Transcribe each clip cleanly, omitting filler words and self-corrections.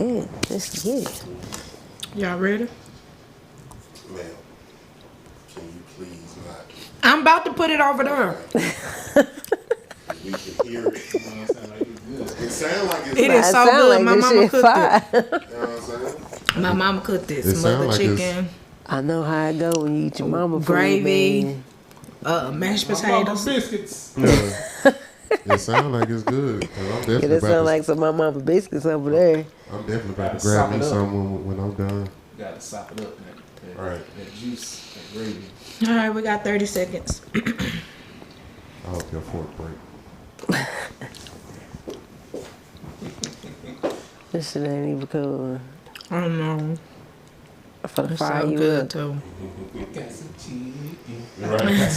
ahead. Let's get it. Y'all ready? Ma'am, can you please not? I'm about to put it over there. We can hear it. You know what I'm saying? It sounds like it's It is so sound good. like My this mama shit cooked fire. it. You know what I'm saying? My mama cooked this. It sound Mother like chicken, I know how it go when you eat your mama food, gravy, man. mashed My mama potatoes. biscuits. It sounds like it's good. 'Cause I'm Yeah, definitely that about sound to, like some of my mama biscuits over there. I'm definitely about to Sop grab me it up. some when I'm done. Gotta sop it up. That, Right. that juice, that gravy. All right, we got 30 seconds. I hope your fork break. This shit ain't even cool. I don't know. For the It's fire so you good up. too. Got some chicken. Right.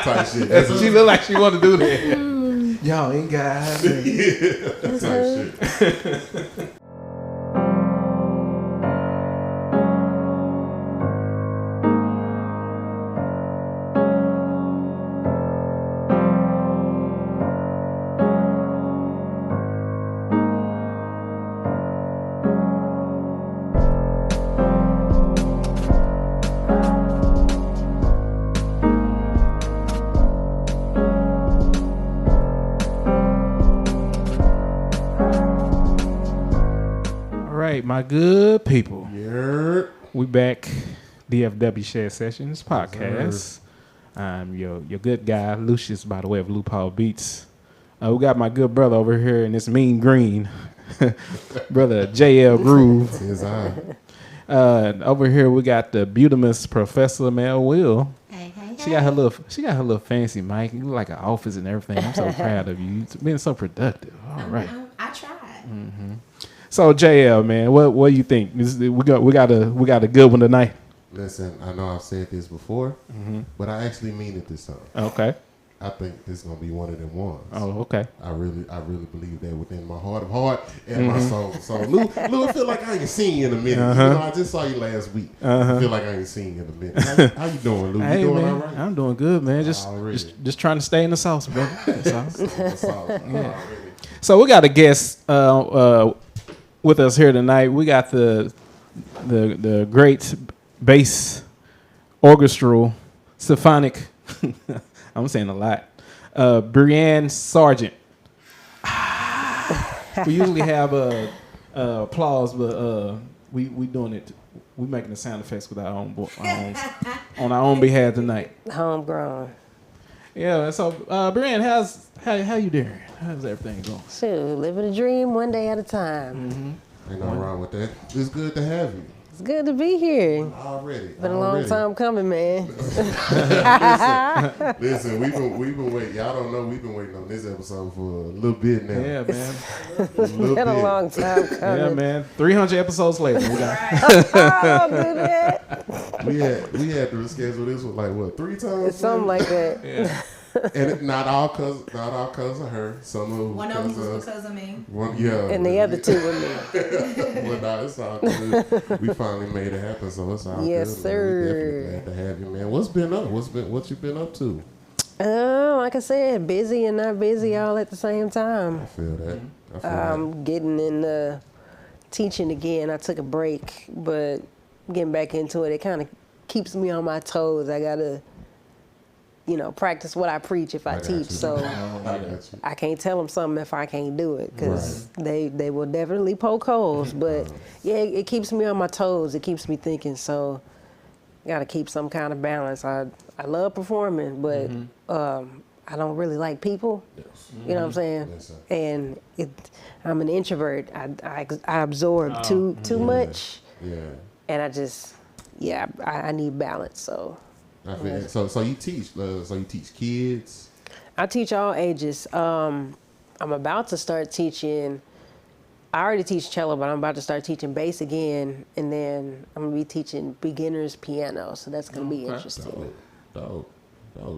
Type shit. That's She look like she want to do that. Y'all ain't got it. type shit. All right, my good people. Yeah. We back. DFW Shed Sessions Podcast. I'm your good guy, Lucius, by the way of Loophole Beats. We got my good brother over here in this mean green. Brother J Ell Groove. His eye. Over here we got the beautimous Professor Mel Will. Hey. She got her little fancy mic. You look like an office and everything. I'm so proud of you. You've been so productive. All right. I tried. So JL, man, what do you think? We got a good one tonight. Listen, I know I've said this before, but I actually mean it this time. Okay. I think this is gonna be one of them ones. Oh, okay. I really believe that within my heart of heart and my soul. So Lou, I feel like I ain't seen you in a minute. Even though I just saw you last week. I feel like I ain't seen you in a minute. How you doing, Lou? Hey, you doing man, all right? I'm doing good, man. Just trying to stay in the sauce, bro. That's all. That's all. Already. So we got a guest with us here tonight. We got the great bass orchestral symphonic. I'm saying a lot. Brianne Sargent. We usually have applause, but we doing it. We making the sound effects with our own on our own behalf tonight. Homegrown. Yeah. So Brianne, how you doing? How's everything going? Shoot, living a dream one day at a time. Ain't nothing wrong with that. It's good to have you. It's good to be here. Already. Been a long time coming, man. Listen, we've been waiting. Y'all don't know we've been waiting on this episode for a little bit now. Yeah, man. It's been a long time coming. Yeah, man. 300 episodes later. We got Oh, do that. We had to reschedule this one like what 3 times? It's something like that. yeah. And it, not all cause of her. Some of One of them was because of me. one, yeah. And the other two with me. Well, nah, it's all good. We finally made it happen, so it's all Yes, good. sir. We definitely glad to have you, man. What's been up? What you been up to? Like I said, busy and not busy all at the same time. I feel that. I feel that. Getting in teaching again. I took a break, but getting back into it, it kind of keeps me on my toes. I gotta, practice what I preach if I got teach. you. So I got you. I can't tell them something if I can't do it, because they will definitely poke holes. But yeah, it keeps me on my toes. It keeps me thinking. So got to keep some kind of balance. I love performing, but I don't really like people. Yes. You know what I'm saying? Yes, sir. And I'm an introvert. I absorb too much, Yeah. and I need balance. So I feel it. So you teach. So you teach kids. I teach all ages. I'm about to start teaching. I already teach cello, but I'm about to start teaching bass again, and then I'm gonna be teaching beginners piano. So that's gonna be interesting. Dope.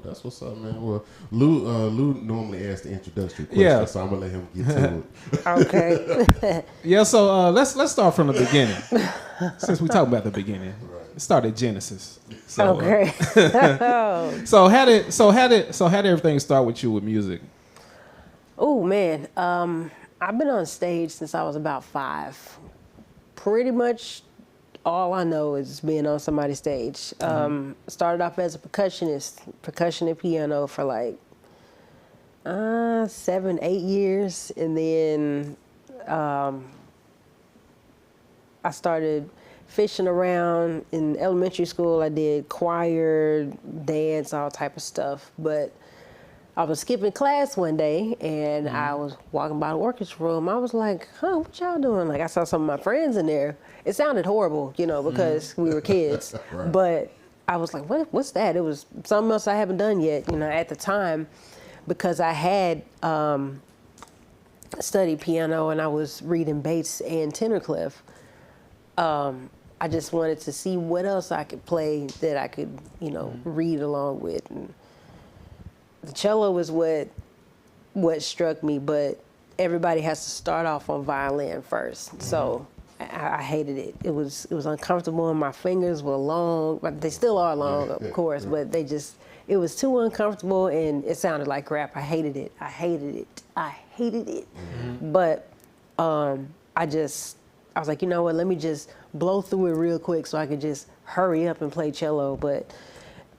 That's what's up, man. Well, Lou normally asks the introductory question, Yeah. so I'm gonna let him get to it. Okay. Yeah, so let's start from the beginning. Since we talk about the beginning, let's start at Genesis. So, Okay. so how did everything start with you with music? Oh man, I've been on stage since I was about 5. Pretty much all I know is being on somebody's stage. Started off as a percussionist, percussion and piano for like 7, 8 years. And then I started fishing around in elementary school. I did choir, dance, all type of stuff. But I was skipping class one day and I was walking by the orchestra room. I was like, what y'all doing? Like I saw some of my friends in there. It sounded horrible, because we were kids. Right. But I was like, what's that? It was something else I haven't done yet, at the time, because I had studied piano and I was reading bass and tenor clef. I just wanted to see what else I could play that I could, read along with. And the cello was what struck me, but everybody has to start off on violin first. So I hated it. It was uncomfortable and my fingers were long, but they still are long, of course, but it was too uncomfortable and it sounded like crap. I hated it. But I was like, you know what, let me just blow through it real quick so I could just hurry up and play cello. But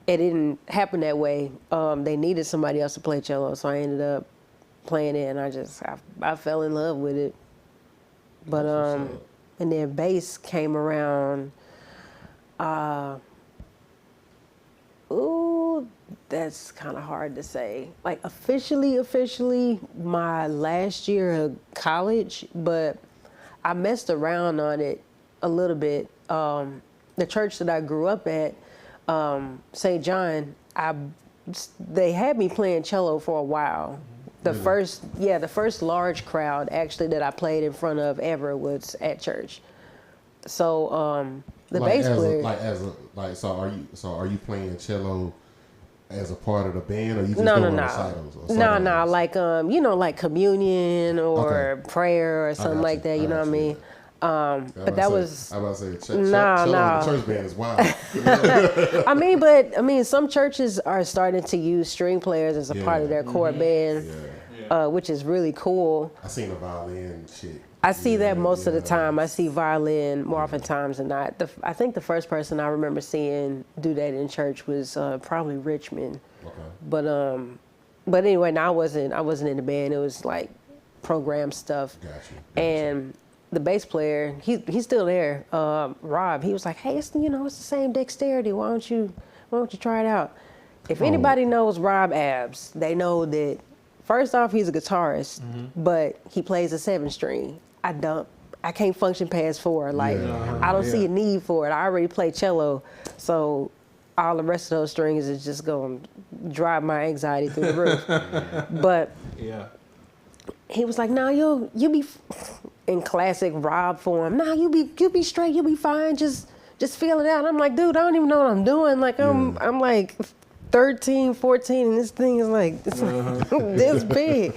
it didn't happen that way. They needed somebody else to play cello, so I ended up playing it, and I fell in love with it. But and then bass came around. That's kind of hard to say. Like officially, my last year of college, but I messed around on it a little bit. The church that I grew up at, St. John, they had me playing cello for a while. The first large crowd actually that I played in front of ever was at church. So the bass player. So are you playing cello as a part of the band, or you just No. recitals? No, like like communion or prayer or something like that. You know what I mean? But that was. I was about to say the church band is wild. I mean, some churches are starting to use string players as a part of their core band, which is really cool. I seen a violin shit. I see that most of the time. I see violin more oftentimes than not. I think the first person I remember seeing do that in church was probably Richmond. Okay. But anyway, no, I wasn't in the band. It was like program stuff. Gotcha. And the bass player, he's still there. Rob, he was like, hey, it's the same dexterity. Why don't you try it out? If anybody knows Rob Abs, they know that first off, he's a guitarist, but he plays a 7-string. I can't function past 4. Like, I don't see a need for it. I already play cello, so all the rest of those strings is just going to drive my anxiety through the roof. But he was like, "Nah, you'll be in classic Rob form. Nah, you'll be straight. You'll be fine. Just feel it out." I'm like, "Dude, I don't even know what I'm doing. Like, I'm like 13, 14, and this thing is like this big.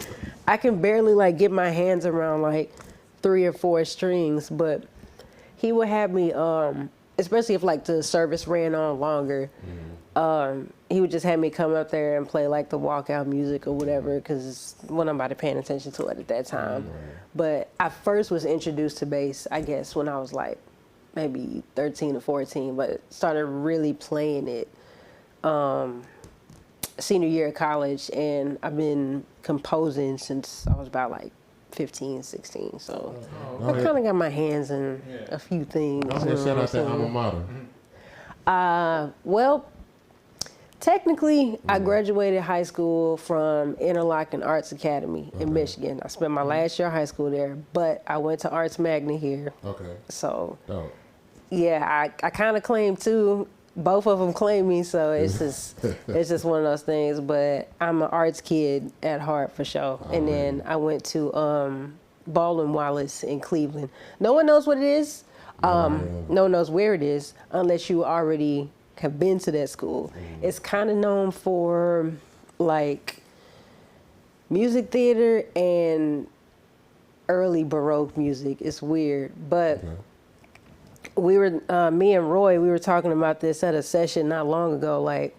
I can barely like get my hands around like 3 or 4 strings." But he would have me, especially if like the service ran on longer, he would just have me come up there and play like the walkout music or whatever, because wasn't nobody paying attention to it at that time. But I first was introduced to bass, I guess, when I was like maybe 13 or 14, but started really playing it senior year of college, and I've been composing since I was about like 15, 16. So I kind of got my hands in a few things. Shout out to alma mater. Well, technically, I graduated high school from Interlochen Arts Academy in Michigan. I spent my last year of high school there, but I went to Arts Magna here. Okay. So, yeah, I kind of claim too. Both of them claim me, so it's just one of those things. But I'm an arts kid at heart for sure. And then I went to Baldwin Wallace in Cleveland. No one knows what it is. No one knows where it is unless you already have been to that school. It's kind of known for like music theater and early Baroque music. It's weird, but we were me and Roy, we were talking about this at a session not long ago. Like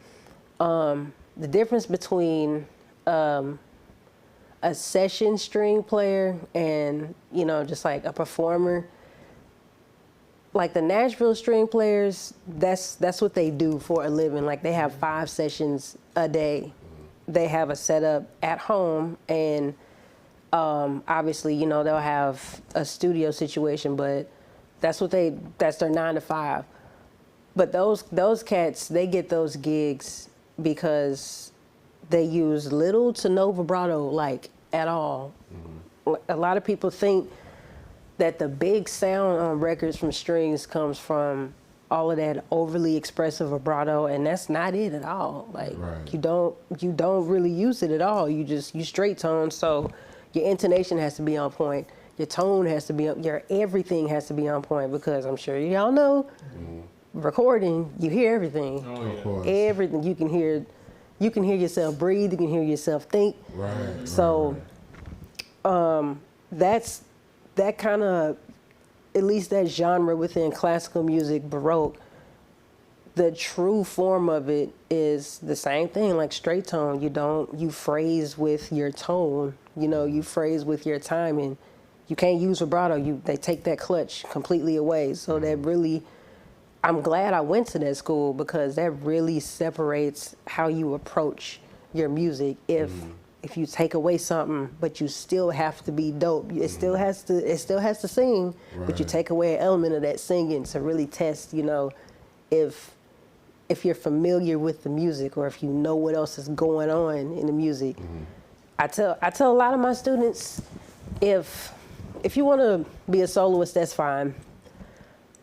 the difference between a a session string player and, you know, just like a performer, like the Nashville string players, that's what they do for a living. Like they have 5 sessions a day. They have a setup at home, and obviously, you know, they'll have a studio situation, but that's their 9 to 5. But those cats, they get those gigs because they use little to no vibrato, like at all. A lot of people think that the big sound on records from strings comes from all of that overly expressive vibrato, and that's not it at all. Like you don't really use it at all. You straight tone, so your intonation has to be on point. Your tone has to be your everything has to be on point, because I'm sure y'all know recording, you hear everything. Of course. Everything you can hear yourself breathe, you can hear yourself think. Right. So that's that kind of, at least that genre within classical music, Baroque, the true form of it is the same thing, like straight tone. You phrase with your tone, you know, you phrase with your timing. You can't use vibrato. They take that clutch completely away. So that really, I'm glad I went to that school, because that really separates how you approach your music. If you take away something, but you still have to be dope, it still has to sing, but you take away an element of that singing to really test, you know, if you're familiar with the music, or if you know what else is going on in the music. I tell a lot of my students, if you want to be a soloist, that's fine.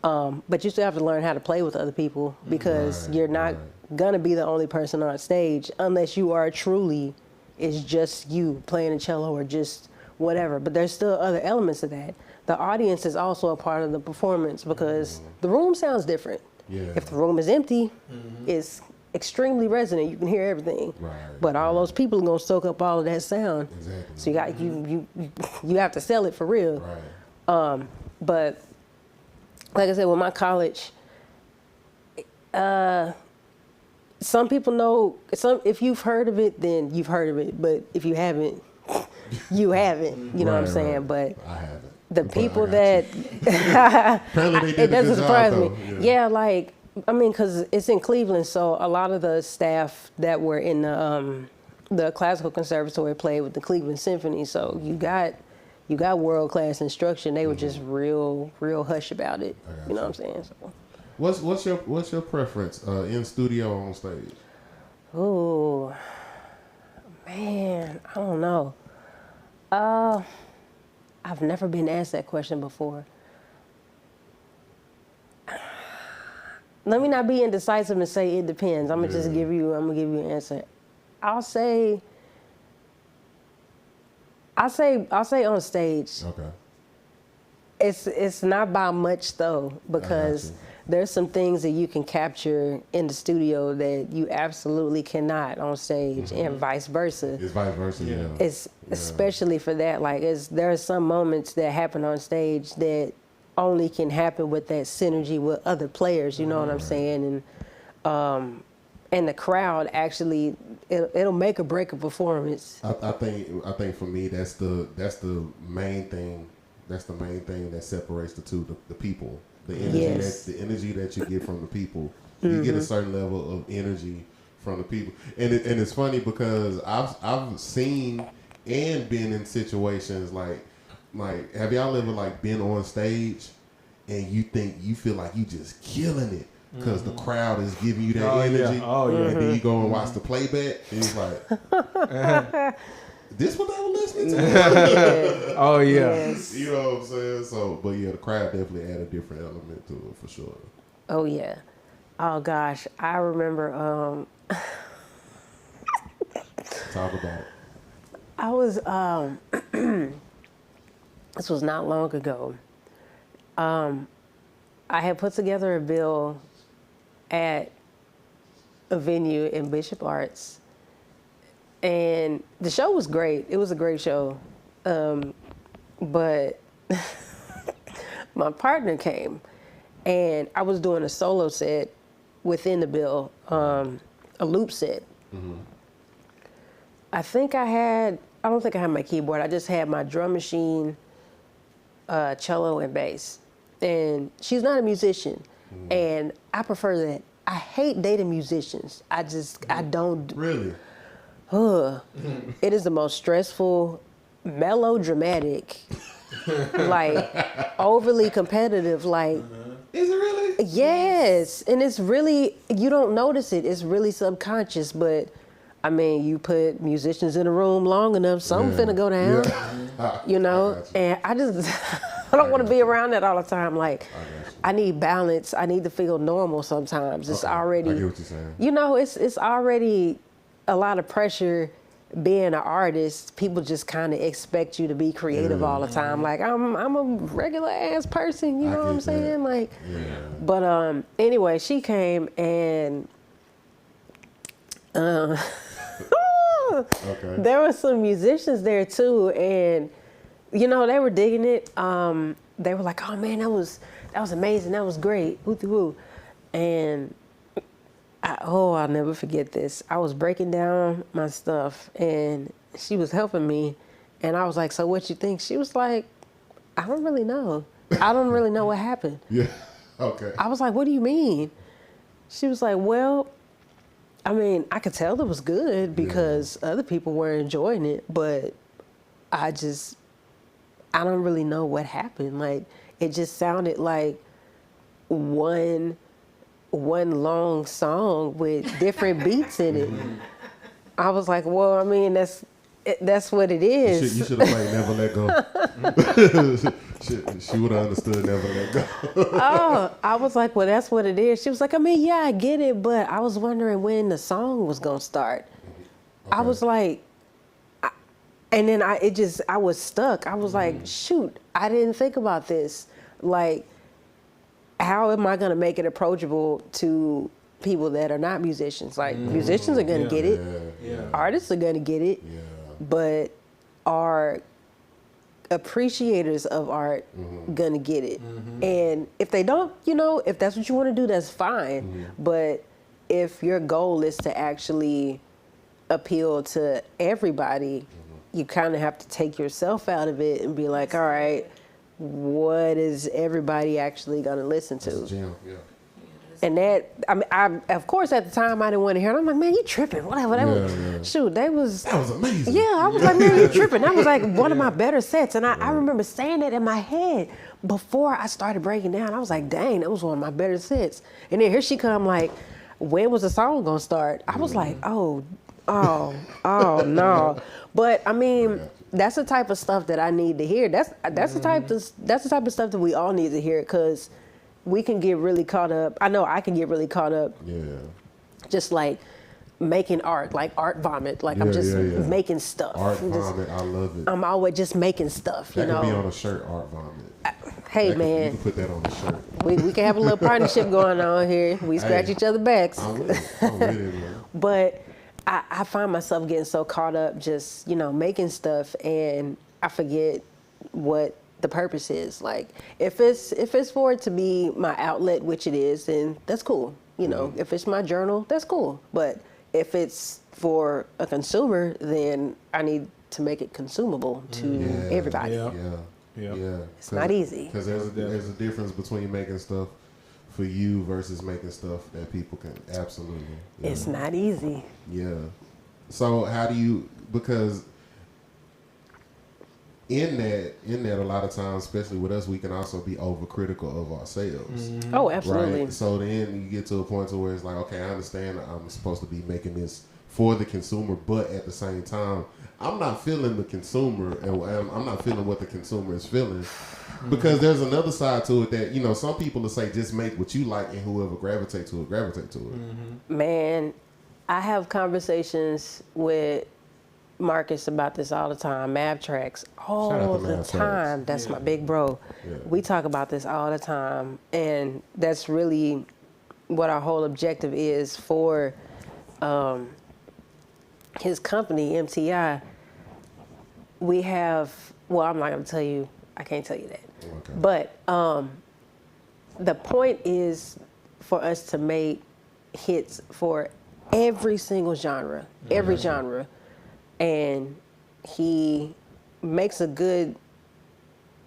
But you still have to learn how to play with other people, because you're not gonna be the only person on stage unless you are truly, it's just you playing a cello or just whatever. But there's still other elements of that. The audience is also a part of the performance, because the room sounds different. If the room is empty, it's extremely resonant. You can hear everything. But all those people are gonna soak up all of that sound. So you have to sell it for real. But like I said, with my college, some people know. If you've heard of it, then you've heard of it. But if you haven't, you haven't. You know what I'm saying? But I haven't. the people that Apparently they did it doesn't a good surprise job, me. though. Yeah, like I mean, because it's in Cleveland, so a lot of the staff that were in the classical conservatory played with the Cleveland Symphony. So you got world class instruction. They were just real hush about it. You know what I'm saying? So. What's your preference in studio or on stage? Oh man, I don't know. I've never been asked that question before. Let me not be indecisive and say it depends. I'm gonna give you an answer. I'll say on stage. Okay. It's not by much though, because there's some things that you can capture in the studio that you absolutely cannot on stage, and vice versa. It's vice versa, yeah. It's especially for that. Like, there are some moments that happen on stage that only can happen with that synergy with other players. You know what I'm saying? And the crowd actually, it'll make or break a performance. I think for me that's the main thing. That's the main thing that separates the two, the people. The energy that you get from the people. You get a certain level of energy from the people. And it's funny because I've seen and been in situations like have y'all ever like been on stage and you feel like you just killing it because the crowd is giving you that energy. And then you go and watch the playback and it's like this what they were listening to? Oh yeah. Yes. You know what I'm saying? So, but yeah, the crowd definitely add a different element to it for sure. Oh yeah. Oh gosh, I remember. Talk about it. I was. This was not long ago. I had put together a bill at a venue in Bishop Arts. And the show was great. It was a great show. But my partner came, and I was doing a solo set within the bill, a loop set. I think I I don't think I had my keyboard. I just had my drum machine, cello, and bass. And she's not a musician, and I prefer that. I hate dating musicians. I don't. Really? It is the most stressful, melodramatic, like overly competitive, like. Is it really? Yes, and it's really, you don't notice it. It's really subconscious, but I mean, you put musicians in a room long enough, something finna go down, you know? And I just, I don't want to be around that all the time. Like, I need balance. I need to feel normal sometimes. It's already, I get what you're saying. you know, it's already a lot of pressure being an artist. People just kind of expect you to be creative all the time. Like, I'm a regular ass person, you know what I'm saying? Like, but anyway, she came and there were some musicians there too, and you know, they were digging it. They were like, "Oh man, that was amazing. That was great." Woo-hoo-hoo. And I'll never forget this. I was breaking down my stuff, and she was helping me, and I was like, "So what you think?" She was like, "I don't really know. I don't really know what happened." Yeah. Okay. I was like, "What do you mean?" She was like, "Well, I mean, I could tell it was good because other people were enjoying it, but I don't really know what happened. Like, it just sounded like one long song with different beats in it." I was like, "Well, I mean, that's what it is." You should have played Never Let Go. She would have understood Never Let Go. Oh, I was like, "Well, that's what it is." She was like, "I mean, yeah, I get it, but I was wondering when the song was gonna start." I was like, and then I was stuck. I was like, shoot, I didn't think about this. Like, how am I gonna make it approachable to people that are not musicians? Like, musicians are gonna get it. Artists are gonna get it. But are appreciators of art gonna get it? And if they don't, you know, if that's what you want to do, that's fine. But if your goal is to actually appeal to everybody, you kind of have to take yourself out of it and be like, all right, what is everybody actually gonna listen to? And that, I mean, of course, at the time, I didn't want to hear it. I'm like, "Man, you tripping, whatever." Shoot, that was amazing. Yeah, I was like, "Man, you tripping." That was like one of my better sets. And I remember saying that in my head before I started breaking down. I was like, dang, that was one of my better sets. And then here she come like, "When was the song going to start?" I was like, oh, no. But I mean, that's the type of stuff that I need to hear. That's the type of stuff that we all need to hear, because we can get really caught up. I know I can get really caught up. Just like making art, like art vomit. Like I'm just making stuff. Art vomit, I love it. I'm always just making stuff, you know. That could be on a shirt, art vomit. Hey, man. You can put that on a shirt. We can have a little partnership going on here. We scratch each other backs. I'm with it, man. But I find myself getting so caught up just, you know, making stuff, and I forget what the purpose is. Like, if it's for it to be my outlet, which it is, then that's cool. You know, if it's my journal, that's cool. But if it's for a consumer, then I need to make it consumable to everybody. It's not easy. Because there's a difference between making stuff for you versus making stuff that people can absolutely. It's not easy. Yeah. So how do you, because in that a lot of times, especially with us, we can also be overcritical of ourselves. Oh, absolutely. Right? So then you get to a point to where it's like, okay, I understand I'm supposed to be making this for the consumer, but at the same time, I'm not feeling the consumer, and I'm not feeling what the consumer is feeling. Because there's another side to it that, you know, some people will say just make what you like, and whoever gravitate to it. Man, I have conversations with Marcus about this all the time. Mav Tracks all the time. That's my big bro. We talk about this all the time, and that's really what our whole objective is for his company, MTI. We have, well, I'm not going to tell you, I can't tell you that. Okay. But the point is for us to make hits for every single genre, every genre. And he makes a good.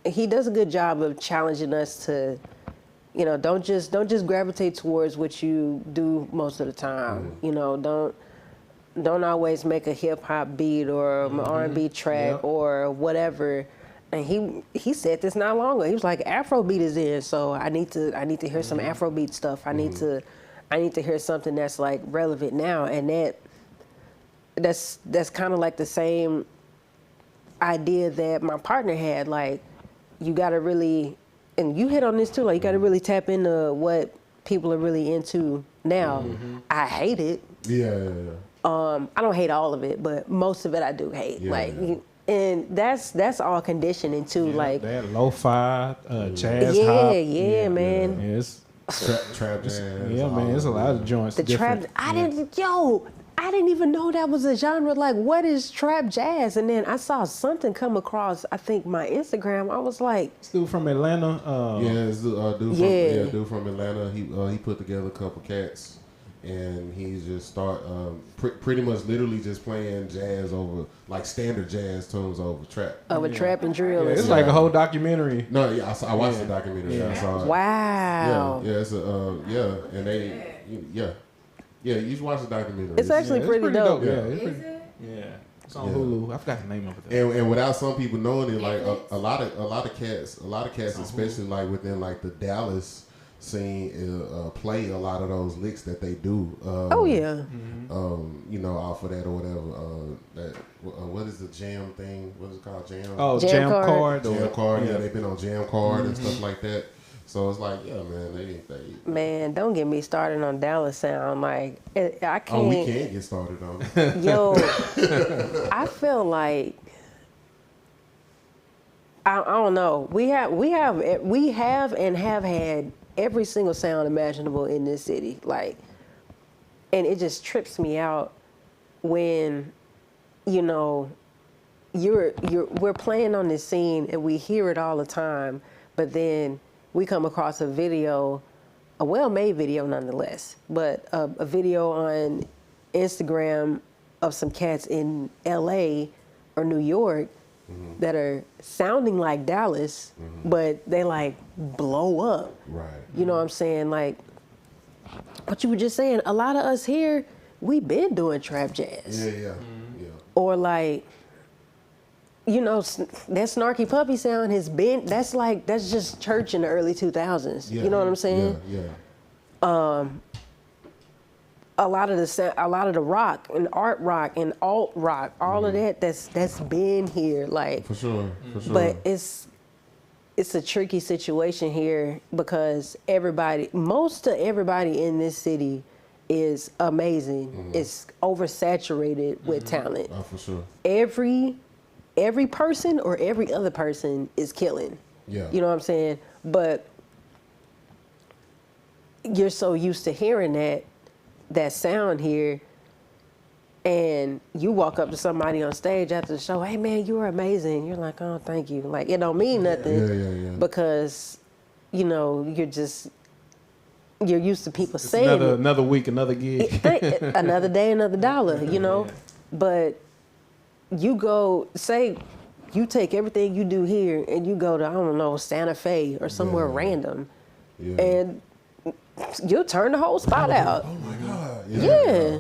He does a good job of challenging us to, don't just gravitate towards what you do most of the time. Don't always make a hip hop beat or an R&B track or whatever. And he said this not long ago. He was like, Afrobeat is in, so I need to hear some Afrobeat stuff. I need to hear something that's like relevant now. And that's kind of like the same idea that my partner had. Like, you got to really, and you hit on this too, like you got to really tap into what people are really into now. I hate it. Yeah. I don't hate all of it, but most of it I do hate. And that's all conditioning too. Like that lo-fi, jazz yeah, hop. Yeah, man. Yeah, it's trap jazz. yeah, man. It's a lot of joints. The trap. I didn't even know that was a genre. Like, what is trap jazz? And then I saw something come across, I think, my Instagram. I was like, this dude from Atlanta. It's dude from Atlanta. He put together a couple cats, and he just start pretty much literally just playing jazz over, like standard jazz tunes over trap. Over trap and drill. Yeah, it's like a whole documentary. No, I watched the documentary. I saw it. Wow. Yeah, it's and they you should watch the documentary. It's actually pretty dope. Yeah, it's on Hulu. I forgot the name of it. And without some people knowing it, like a lot of cats, especially like within like the Dallas scene, play a lot of those licks that they do. Off of that or whatever. What is the jam thing? What is it called? Jam. Oh, Jam Card. Jam Card. Yeah, they've been on Jam Card and stuff like that. So it's like, yeah, man, they. Man, don't get me started on Dallas sound. Like, I can't. Oh, we can't get started on it. Yo, I feel like I don't know. We have and have had every single sound imaginable in this city. Like, and it just trips me out when, we're playing on this scene and we hear it all the time, but then we come across a video, a well-made video nonetheless, but a video on Instagram of some cats in LA or New York that are sounding like Dallas, but they like blow up. Right. You know what I'm saying? Like what you were just saying, a lot of us here, we been doing trap jazz. Yeah. Or like, that Snarky Puppy sound has been, that's just church in the early 2000s. Yeah. You know what I'm saying? Yeah. A lot of the rock and art rock and alt rock, all of that's been here. Like, For sure. but it's a tricky situation here because most of everybody in this city is amazing. It's oversaturated with talent. Oh, for sure. Every person or every other person is killing. Yeah. You know what I'm saying? But you're so used to hearing that sound here, and you walk up to somebody on stage after the show, hey man, you were amazing. You're like, oh, thank you. Like, it don't mean nothing. Yeah. Because, you're used to people saying another week, another gig. Another day, another dollar, Yeah. But you go, say you take everything you do here and you go to, I don't know, Santa Fe or somewhere random, and you'll turn the whole spot out. Oh my God. Yeah.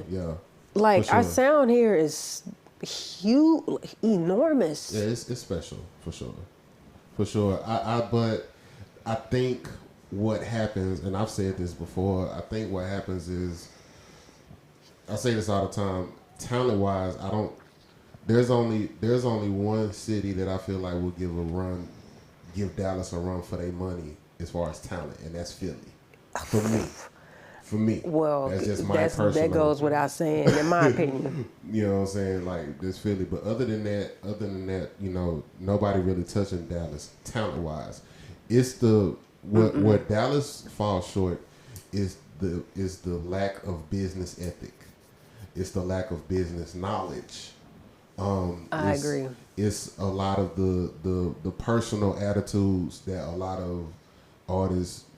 Like, sure. our sound here is huge, enormous. Yeah, it's special, for sure. But I think what happens, and I've said this before, I think what happens is, I say this all the time, talent-wise, there's only one city that I feel like will give Dallas a run for their money as far as talent, and that's Philly. For me. Well, that's just my personal. That goes without saying, in my opinion. You know what I'm saying? Like, this Philly. But other than that, nobody really touching Dallas talent-wise. It's where Dallas falls short is the lack of business ethic. It's the lack of business knowledge. I agree. It's a lot of the personal attitudes that a lot of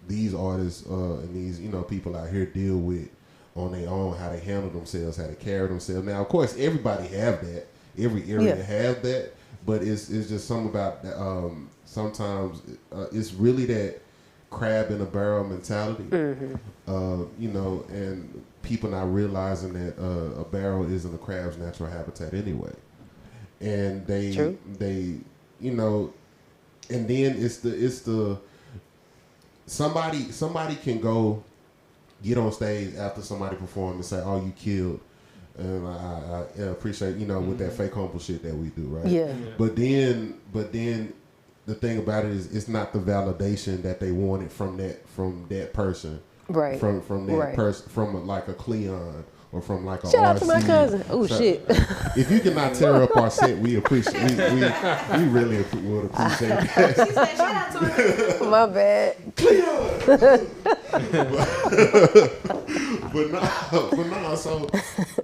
these artists and these people out here deal with on their own, how they handle themselves, how they carry themselves. Now, of course, everybody have that. every area have that, but it's just something about sometimes it's really that crab in a barrel mentality. You know, and people not realizing that a barrel isn't a crab's natural habitat anyway, and they you know, and then it's the somebody can go get on stage after somebody perform and say, "Oh, you killed," and I appreciate, you know, with that fake humble shit that we do, right? Yeah. But then the thing about it is, it's not the validation that they wanted from that person, Right. From that person, from like a Cleon or from like a Shout out RC. to my cousin. Oh shit. If you cannot tear up our set, we appreciate. We really would appreciate that. She said, shout out to her. My bad. But no. So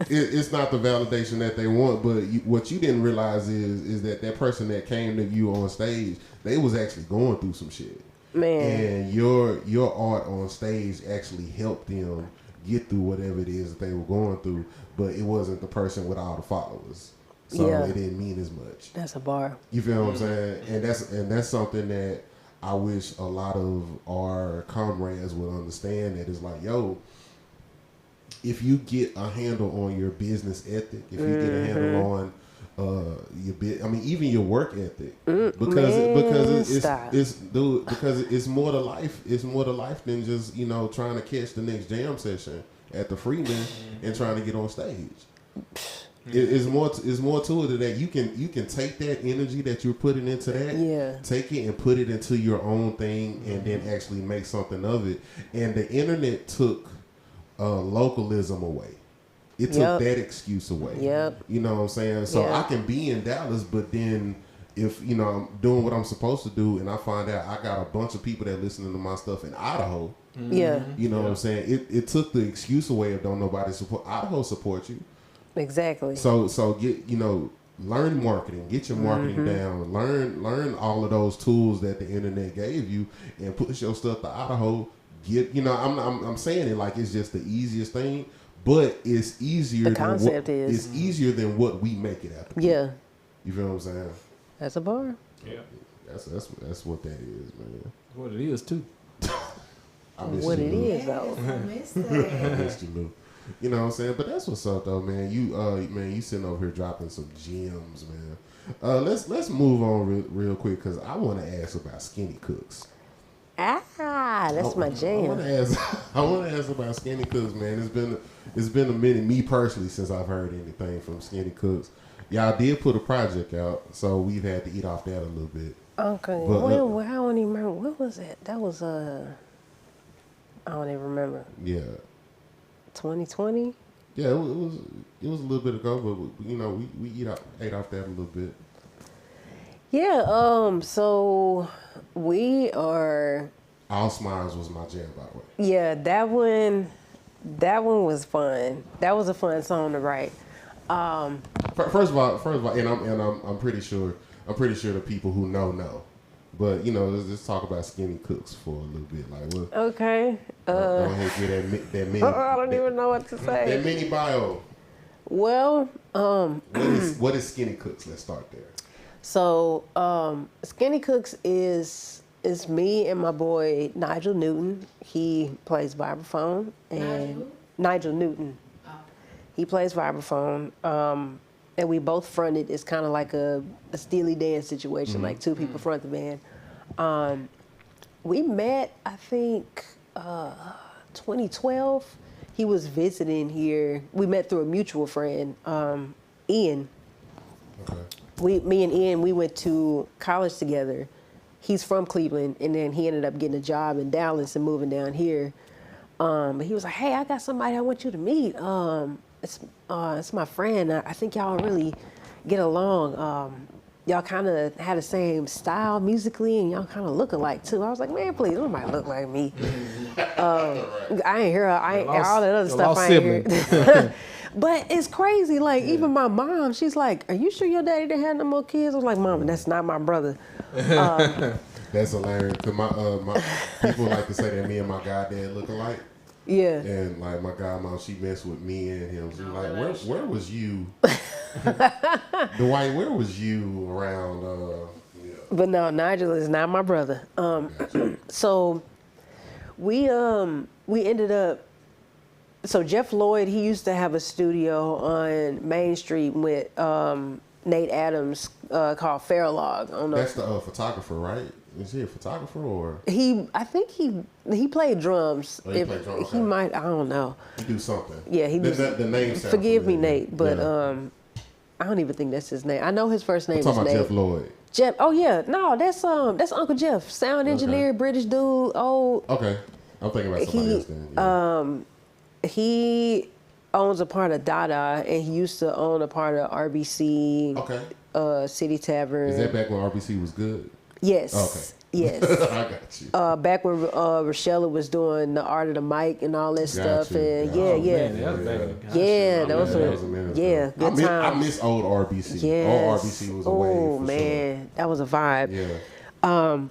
it's not the validation that they want. But what you didn't realize is that person that came to you on stage, they was actually going through some shit. Man. And your art on stage actually helped them get through whatever it is that they were going through. But it wasn't the person with all the followers, so it didn't mean as much. That's a bar. You feel what I'm saying? And that's something that I wish a lot of our comrades would understand. That is like, yo, if you get a handle on your business ethic, if you get a handle on even your work ethic, because it's more to life. It's more to life than just, you know, trying to catch the next jam session at the Freeman and trying to get on stage. It's more to it than that. You can take that energy that you're putting into that, take it and put it into your own thing, and then actually make something of it. And the internet took localism away. It took that excuse away. You know what I'm saying? So I can be in Dallas, but then if, you know, I'm doing what I'm supposed to do and I find out I got a bunch of people that listening to my stuff in Idaho, you know what I'm saying? It took the excuse away of don't nobody support. Idaho support you. Exactly. So get, you know, learn marketing, get your marketing down, learn all of those tools that the internet gave you, and push your stuff to Idaho. Get, you know, I'm saying it like it's just the easiest thing, but it's easier. The concept it's easier than what we make it out to be. Yeah. You feel what I'm saying? That's a bar. Yeah. That's what that is, man. What it is too. I miss What you, it Lou. is though. I miss I that. missed you, Lou. You know what I'm saying? But that's what's up though, man. You sitting over here dropping some gems, man. Let's move on real quick, because I want to ask about Skinny Cooks. That's my jam. I want to ask about Skinny Cooks, man. It's been a minute, me personally, since I've heard anything from Skinny Cooks. Y'all did put a project out, so we've had to eat off that a little bit. Okay. But, I don't even remember. What was it? That was I don't even remember. Yeah. 2020. Yeah, it was a little bit ago, but you know, we ate off that a little bit. Yeah. So we are. All Smiles was my jam, by the way. Yeah, that one was fun. That was a fun song to write. First of all, and I'm pretty sure the people who know. But you know, let's just talk about Skinny Cooks for a little bit. Like, what? Okay. Go ahead, get that mini. I don't even know what to say. That mini bio. Well, What is Skinny Cooks? Let's start there. So Skinny Cooks is me and my boy Nigel Newton. He plays vibraphone, and Nigel Newton. Oh. He plays vibraphone, and we both fronted. It's kind of like a Steely Dan situation, like two people front the band. We met, I think, 2012. He was visiting here. We met through a mutual friend, Ian. Okay. Me and Ian, we went to college together. He's from Cleveland, and then he ended up getting a job in Dallas and moving down here. But he was like, "Hey, I got somebody I want you to meet. It's my friend. I think y'all really get along. Y'all kind of had the same style musically, and y'all kind of look alike too." I was like, "Man, please, nobody look like me." I ain't hear all that other stuff. I ain't hear. But it's crazy. Like even my mom, she's like, "Are you sure your daddy didn't have no more kids?" I was like, "Mama, that's not my brother." That's hilarious. Cause my people like to say that me and my goddad look alike. Yeah. And like my godmom, she messed with me and him. She was like, where was you Dwight, where was you around? But no, Nigel is not my brother. So we ended up. So Jeff Lloyd, he used to have a studio on Main Street with Nate Adams called Fairlog. I don't know. That's the photographer, right? Is he a photographer or? I think he played drums. Oh, he played drums. He might, I don't know. He do something. Yeah, he does. The name sounds Forgive me, familiar. Nate, but Yeah. I don't even think that's his name. I know his first name I'm is talking about Nate. Jeff Lloyd. Jeff. Oh yeah, no, that's Uncle Jeff, sound engineer, British dude. Oh, Okay, I'm thinking about somebody else then. Yeah. he owns a part of Dada, and he used to own a part of RBC. Okay. City Tavern. Is that back when RBC was good? Yes. Okay. Yes. I got you. Back when Rochella was doing the art of the mic and all that stuff, you. and Yeah. Man, that was back in the gosh, yeah, shit. that was that was a minute ago. good I times. miss old RBC. Yes. Old RBC was a wave Oh for man, that was a vibe. sure. Yeah.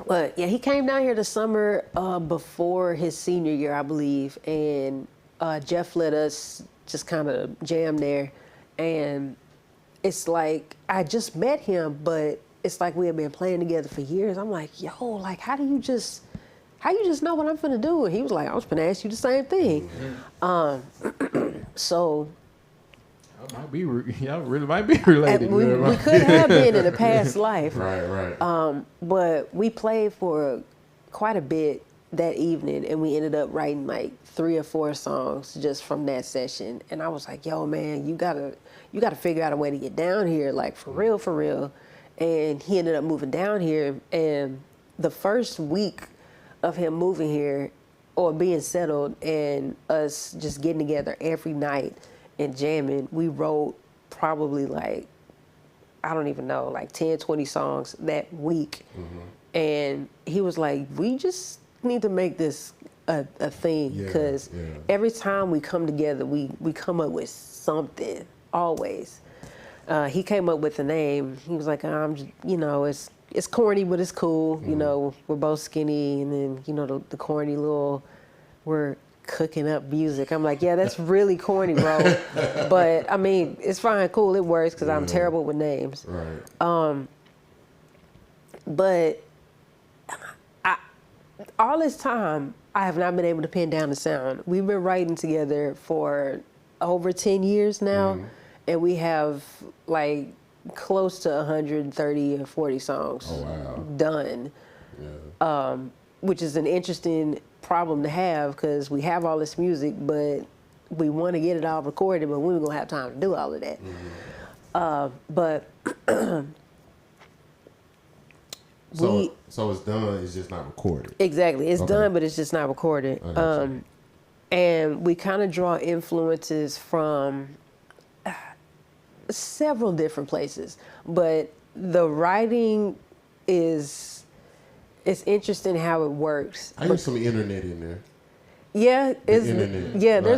But yeah, he came down here the summer before his senior year, I believe, and Jeff let us just kind of jam there, and it's like I just met him, but it's like we had been playing together for years. I'm like, yo, like how you just know what I'm finna do? And he was like, I was finna ask you the same thing. So Y'all really might be related. we could have been in a past life. Right. But we played for quite a bit that evening, and we ended up writing like 3 or 4 songs just from that session. And I was like, yo, man, you gotta figure out a way to get down here, like for real. And he ended up moving down here, and the first week of him moving here or being settled and us just getting together every night and jamming, we wrote probably like, I don't even know, like 10, 20 songs that week. Mm-hmm. And he was like, we just need to make this a thing, because every time we come together, we come up with something, always. He came up with the name. He was like, it's corny, but it's cool. Mm-hmm. You know, we're both skinny, and then, the corny little, we're cooking up music. I'm like, yeah, that's really corny, bro. But I mean, it's fine, cool, it works, because I'm terrible with names. Right. But all this time, I have not been able to pin down the sound. We've been writing together for over 10 years now, and we have like close to 130 or 40 songs done, which is an interesting problem to have, because we have all this music, but we want to get it all recorded, but we ain't gonna have time to do all of that. But so it's done, it's just not recorded. Exactly, it's done, but it's just not recorded. And we kind of draw influences from several different places, but the writing it's interesting how it works. I hear some internet in there. Yeah, there's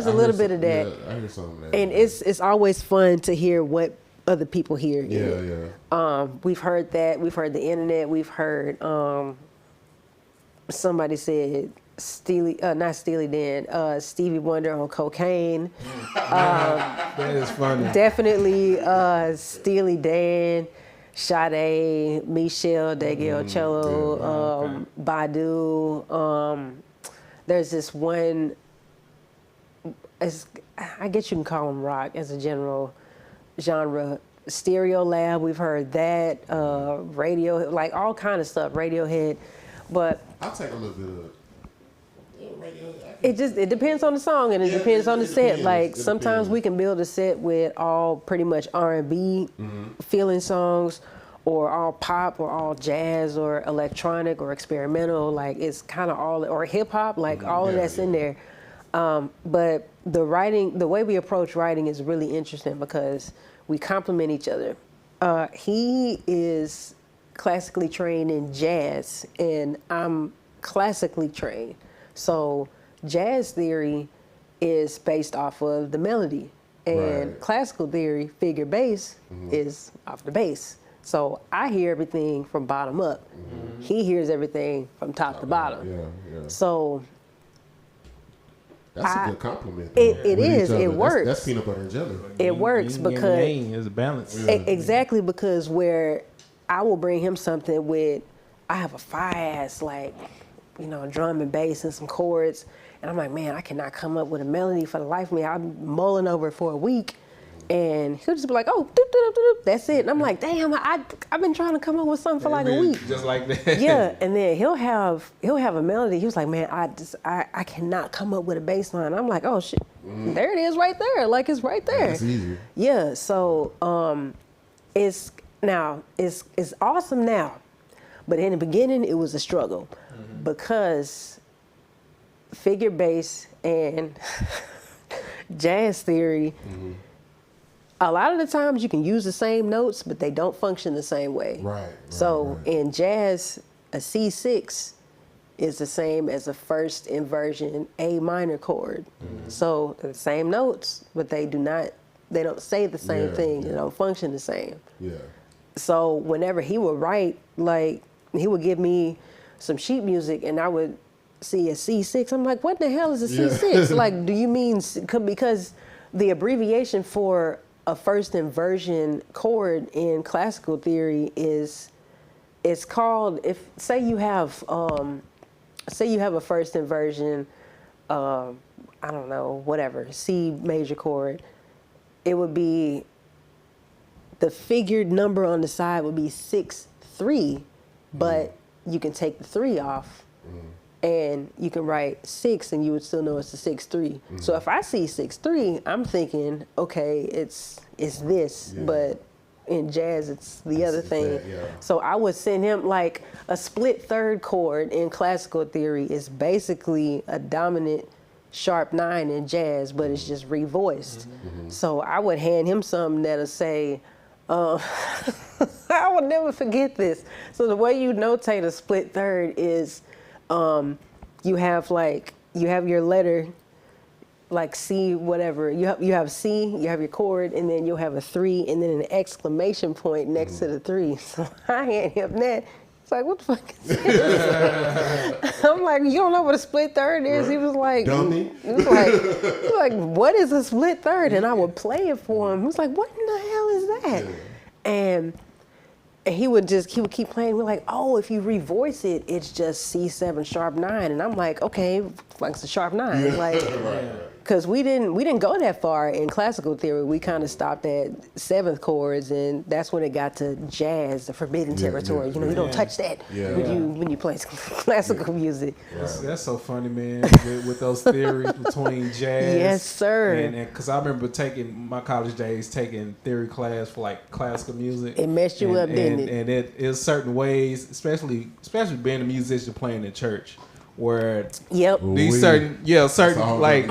a little bit of that. Yeah, I hear some of that. And it's always fun to hear what other people hear. Yeah. We've heard that. We've heard the internet. We've heard somebody said not Steely Dan, Stevie Wonder on cocaine. That is funny. Definitely Steely Dan, Sade, Michelle DeGiocello, Badu. There's this one, I guess you can call them rock as a general genre. Stereo Lab, we've heard that. Radio, like all kind of stuff. Radiohead, but I'll take a little bit of. it depends on the song, and it depends on the set. Like sometimes depends. we can build a set with all pretty much R&B feeling songs, or all pop, or all jazz, or electronic, or experimental. Like it's kind of all, or hip hop. Like all of that's in there. But the writing, the way we approach writing is really interesting, because we complement each other. He is classically trained in jazz, and I'm classically trained. So jazz theory is based off of the melody, and classical theory, figure bass, is off the bass. So I hear everything from bottom up. He hears everything from top to bottom. Yeah. So That's a good compliment. It is. It works. That's peanut butter and jelly. It works because it's a balance. Exactly, because where I will bring him something with, I have a fire-ass, like, drum and bass and some chords, and I'm like, man, I cannot come up with a melody for the life of me. I'm mulling over it for a week, and he'll just be like, oh, doop, doop, doop, doop, that's it. And I'm like, damn, I've been trying to come up with something for like a week. Just like that. Yeah, and then he'll have a melody. He was like, man, I cannot come up with a bass line. I'm like, oh shit, there it is right there. Like, it's right there. It's easy. Yeah, so it's awesome now. But in the beginning it was a struggle because figure bass and jazz theory, a lot of the times you can use the same notes, but they don't function the same way. Right. So in jazz, a C6 is the same as a first inversion A minor chord. So they're the same notes, but they don't say the same thing. They don't function the same. Yeah. So whenever he would write, like, he would give me some sheet music and I would see a C6. I'm like, what the hell is a C6? Like, do you mean, because the abbreviation for a first inversion chord in classical theory it's called, say you have a first inversion, I don't know, whatever, C major chord, it would be, the figured number on the side would be 6-3, but you can take the 3 off and you can write 6 and you would still know it's a 6-3. So if I see 6-3, I'm thinking, okay, it's this, but in jazz it's the other thing. So I would send him, like, a split third chord in classical theory is basically a dominant sharp 9 in jazz, but it's just revoiced. So I would hand him something that'll say, I will never forget this. So the way you notate a split third is, you have your letter, like C, whatever. You have C, you have your chord, and then you'll have a 3, and then an exclamation point next to the 3. So I hand him that. It's like, what the fuck is this? I'm like, you don't know what a split third is? He was like, dummy. He was like, what is a split third? And I would play it for him. He was like, what in the hell is that? And he would keep playing. We're like, oh, if you revoice it, it's just C7 sharp 9. And I'm like, okay, like, it's a sharp 9. Like, because we didn't go that far in classical theory. We kind of stopped at 7th chords, and that's when it got to jazz, the forbidden territory. You don't touch that when you play classical music. That's so funny, man, with those theories between jazz. Yes, sir. And because I remember taking my college days, taking theory class for, like, classical music. It messed you up, didn't it? And it is certain ways, especially being a musician playing in church, where these certain like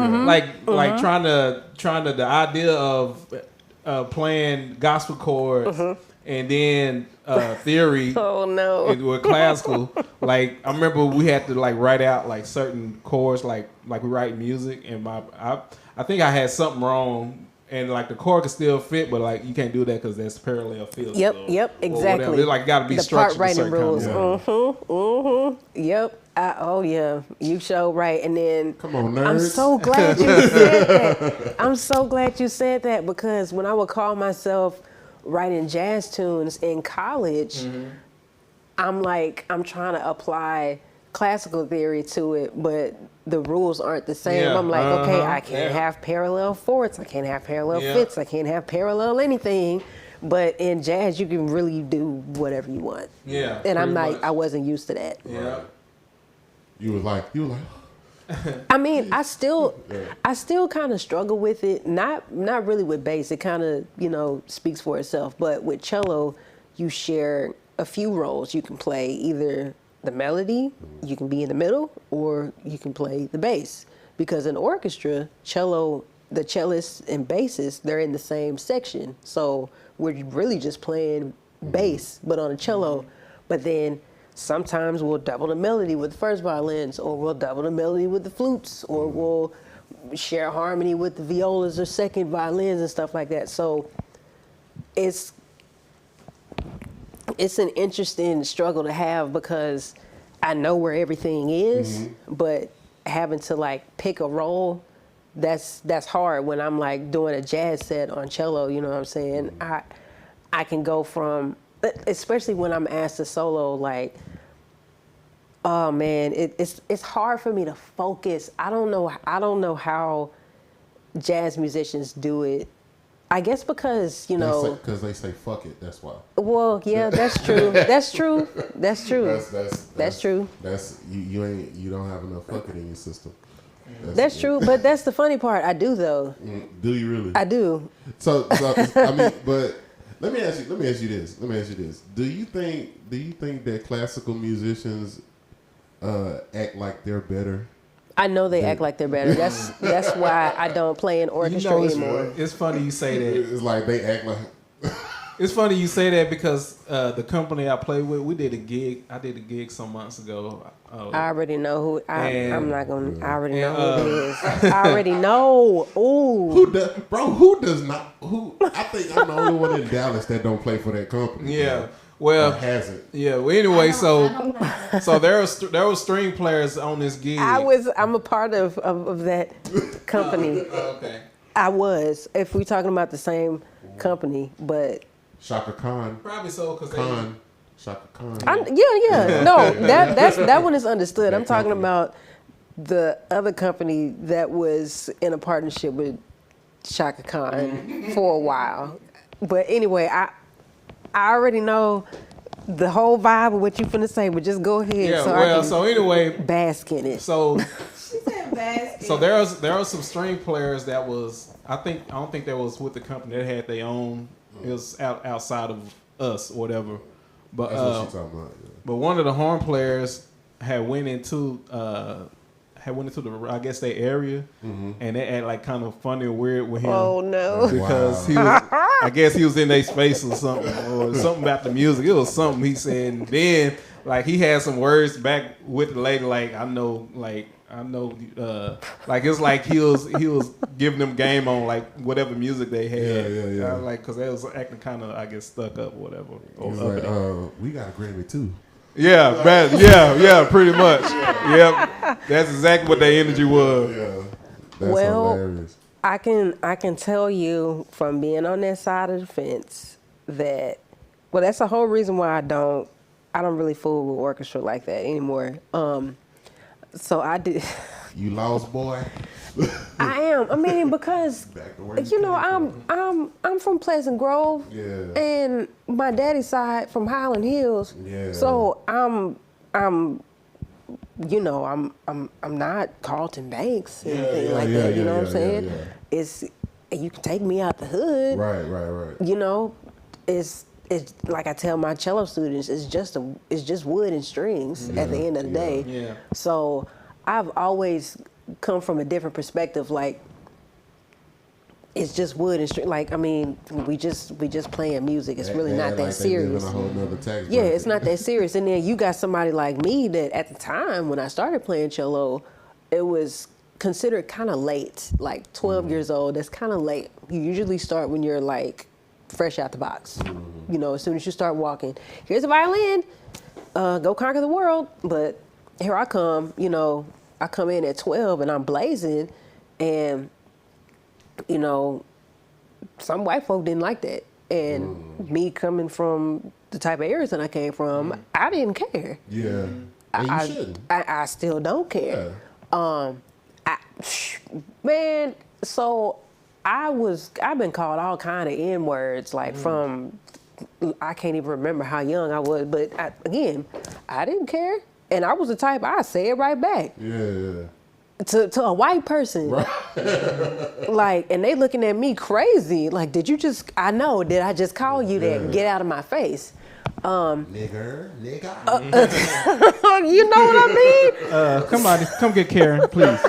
trying to the idea of playing gospel chords and then theory with classical, like, I remember we had to, like, write out, like, certain chords, like we write music, and I think I had something wrong. And, like, the chord can still fit, but, like, you can't do that because that's parallel fifths. Yep, exactly. It's like got to be structured. The part writing rules. Yep. You show right. And then, come on, nerds. I'm so glad you said that. I'm so glad you said that, because when I would call myself writing jazz tunes in college, I'm trying to apply classical theory to it, but the rules aren't the same. I'm like, okay, I can't have parallel fourths, I can't have parallel fifths, I can't have parallel anything. But in jazz, you can really do whatever you want. Yeah. And I wasn't used to that. Yeah. You were like. I mean, I still kind of struggle with it. Not really with bass. It kind of, speaks for itself. But with cello, you share a few roles. You can play either the melody, you can be in the middle, or you can play the bass. Because in orchestra, the cellists and bassists, they're in the same section. So we're really just playing bass, but on a cello. But then sometimes we'll double the melody with the first violins, or we'll double the melody with the flutes, or we'll share harmony with the violas or second violins and stuff like that. So it's an interesting struggle to have, because I know where everything is, but having to, like, pick a role that's hard when I'm like doing a jazz set on cello. You know what I'm saying? I can go from, especially when I'm asked to solo, like, oh man, it's hard for me to focus. I don't know how jazz musicians do it. I guess because, you know, because they say fuck it. That's why. Well, yeah, that's true. That's true. That's true. That's true. That's you don't have enough fuck it in your system. That's true, but that's the funny part. I do though. Do you really? I do. So I mean, but let me ask you this. Do you think that classical musicians act like they're better? I know they act like they're better. That's why I don't play in orchestra anymore. It's funny you say that. It's like they act like. It's funny you say that because the company I play with, we did a gig. I did a gig some months ago. I already know who. I'm not gonna. I already know who it is. I already know. Ooh. Who does not? Who? I think I'm the only one in Dallas that don't play for that company. Yeah. Bro. Well, hasn't. Yeah. Well, anyway, so there were string players on this gig. I'm a part of that company. Okay. I was. If we're talking about the same company, but. Shaka Khan. Probably so, because Shaka Khan. Yeah. No, that one is understood. I'm talking about the other company that was in a partnership with Shaka Khan for a while. But anyway, I already know the whole vibe of what you finna say, but just go ahead. Yeah. So anyway, bask in it. So She said bask. So there was some string players that was I don't think that was with the company that had their own. It was outside of us or whatever. But that's what she's talking about. Yeah. But one of the horn players had went into the I guess their area, and they had like kind of funny or weird with him. Oh no! Because he was, I guess he was in their space or something about the music. It was something he said, and then like he had some words back with the lady. Like I know, like it's like he was giving them game on like whatever music they had. Yeah. Like because they was acting kind of I guess stuck up or whatever. He's like, we got a Grammy too. Yeah, pretty much. Yep, that's exactly what their energy was. Yeah, that's hilarious. I can tell you from being on that side of the fence that that's the whole reason why I don't really fool with orchestra like that anymore. So I did. You lost, boy. I am. I mean, because you know, I'm from Pleasant Grove, and my daddy's side from Highland Hills. Yeah. So I'm not Carlton Banks and anything like that. You know what I'm saying? Yeah. It's you can take me out the hood. Right. You know, it's like I tell my cello students, it's just wood and strings at the end of the day. Yeah. So I've always come from a different perspective. Like it's just wood and string. Like I mean, we just playing music. It's really not that like serious. They live in a whole nother tax yeah, bracket. it's not that serious. And then you got somebody like me that at the time when I started playing cello, it was considered kind of late. Like 12 years old. That's kind of late. You usually start when you're like fresh out the box. You know, as soon as you start walking, here's a violin, go conquer the world. But here I come, you know, I come in at 12 and I'm blazing, and, you know, some white folk didn't like that. And me coming from the type of areas that I came from, I didn't care. Yeah. And you shouldn't. I still don't care. Yeah. Man, so I've been called all kind of N words, like from, I can't even remember how young I was, but I didn't care. And I was the type, I say it right back. Yeah. To a white person. Right. Like, and they looking at me crazy. Like, did I just call you that? Get out of my face. Nigga. You know what I mean? Come get Karen, please.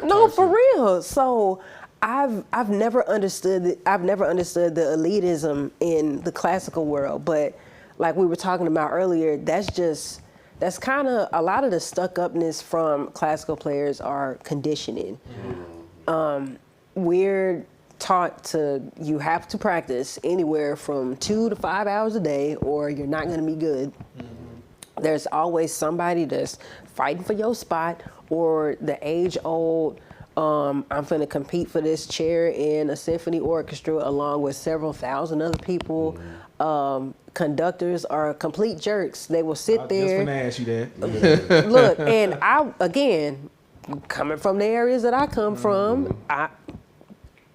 No, for real. So I've never understood the elitism in the classical world, but like we were talking about earlier, that's kind of a lot of the stuck-upness from classical players are conditioning. We're taught you have to practice anywhere from 2 to 5 hours a day or you're not going to be good. There's always somebody that's fighting for your spot, or the age-old I'm finna compete for this chair in a symphony orchestra along with several thousand other people. Conductors are complete jerks. They will sit there. Just gonna ask you that. Look, and again, coming from the areas that I come from,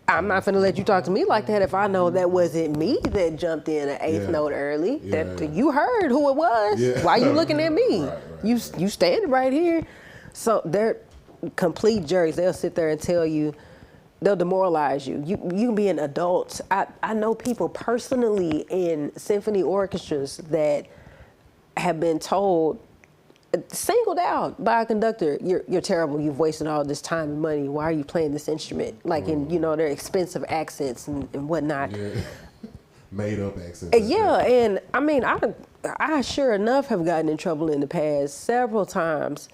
I'm not finna let you talk to me like that if I know that wasn't me that jumped in an eighth note early. That you heard who it was. Yeah. Why you looking at me? Right. You standing right here. So they're complete jerks. They'll sit there and tell you, they'll demoralize you. You can be an adult. I know people personally in symphony orchestras that have been told, singled out by a conductor, you're terrible, you've wasted all this time and money, why are you playing this instrument? Like in, their expensive accents and whatnot. Yeah. Made up accents. Yeah, and I mean, I sure enough have gotten in trouble in the past several times.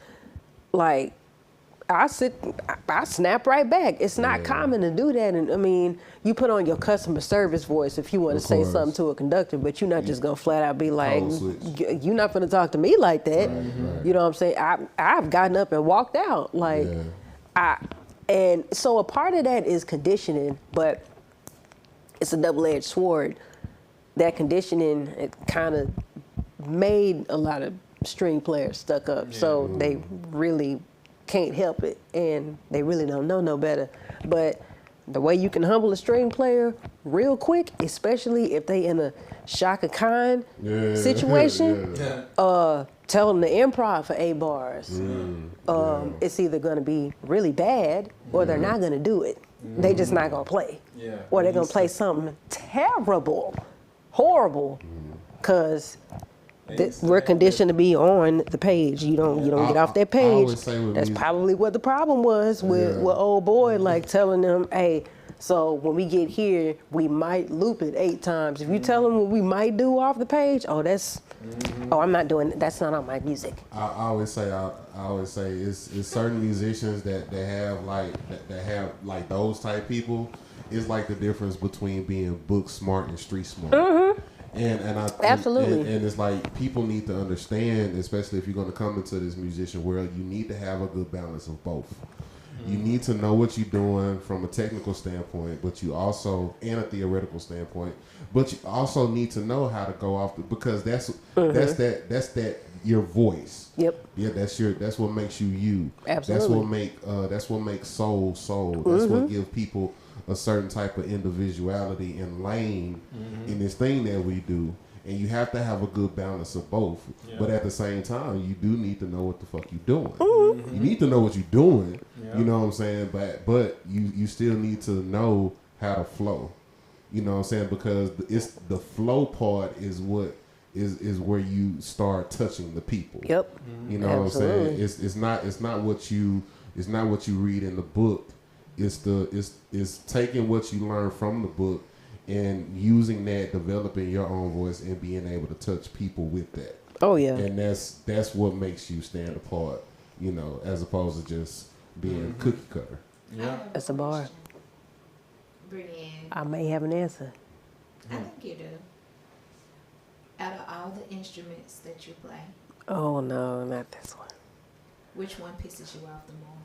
Like, I snap right back. It's not common to do that. And I mean, you put on your customer service voice if you want to say something to a conductor, but you're not just going to flat out be like, you're not going to talk to me like that. Right. You know what I'm saying? I've gotten up and walked out. Like, and so a part of that is conditioning, but it's a double-edged sword. That conditioning, it kind of made a lot of string players stuck up. So they really can't help it, and they really don't know no better. But the way you can humble a string player real quick, especially if they in a Shaka Khan situation, tell them to improv for 8 bars. It's either going to be really bad or they're not going to do it. They just not going to play. Or they're going to play something terrible, horrible, because we're conditioned to be on the page. You don't get off that page. That's probably what the problem was with old boy, like telling them, hey, so when we get here, we might loop it 8 times. If you tell them what we might do off the page, I'm not doing it. That's not on my music. I always say it's certain musicians that have like those type people. It's like the difference between being book smart and street smart. Absolutely. And it's like people need to understand, especially if you're going to come into this musician world, you need to have a good balance of both. You need to know what you're doing from a technical standpoint, but you also, and a theoretical standpoint, but you also need to know how to go off because that's your voice. Yep. Yeah, that's what makes you. Absolutely. That's what makes soul. That's what gives people a certain type of individuality and lane in this thing that we do. And you have to have a good balance of both. Yeah. But at the same time, you do need to know what the fuck you're doing. You need to know what you're doing. Yeah. You know what I'm saying? But you still need to know how to flow. You know what I'm saying? Because it's the flow part is what is where you start touching the people. Yep. You know Absolutely. What I'm saying? It's not what you read in the book. It's taking what you learn from the book and using that, developing your own voice and being able to touch people with that. Oh yeah. And that's what makes you stand apart, as opposed to just being cookie cutter. Yeah. That's a bar. Brianne. I may have an answer. I think you do. Out of all the instruments that you play. Oh no, not this one. Which one pisses you off the most?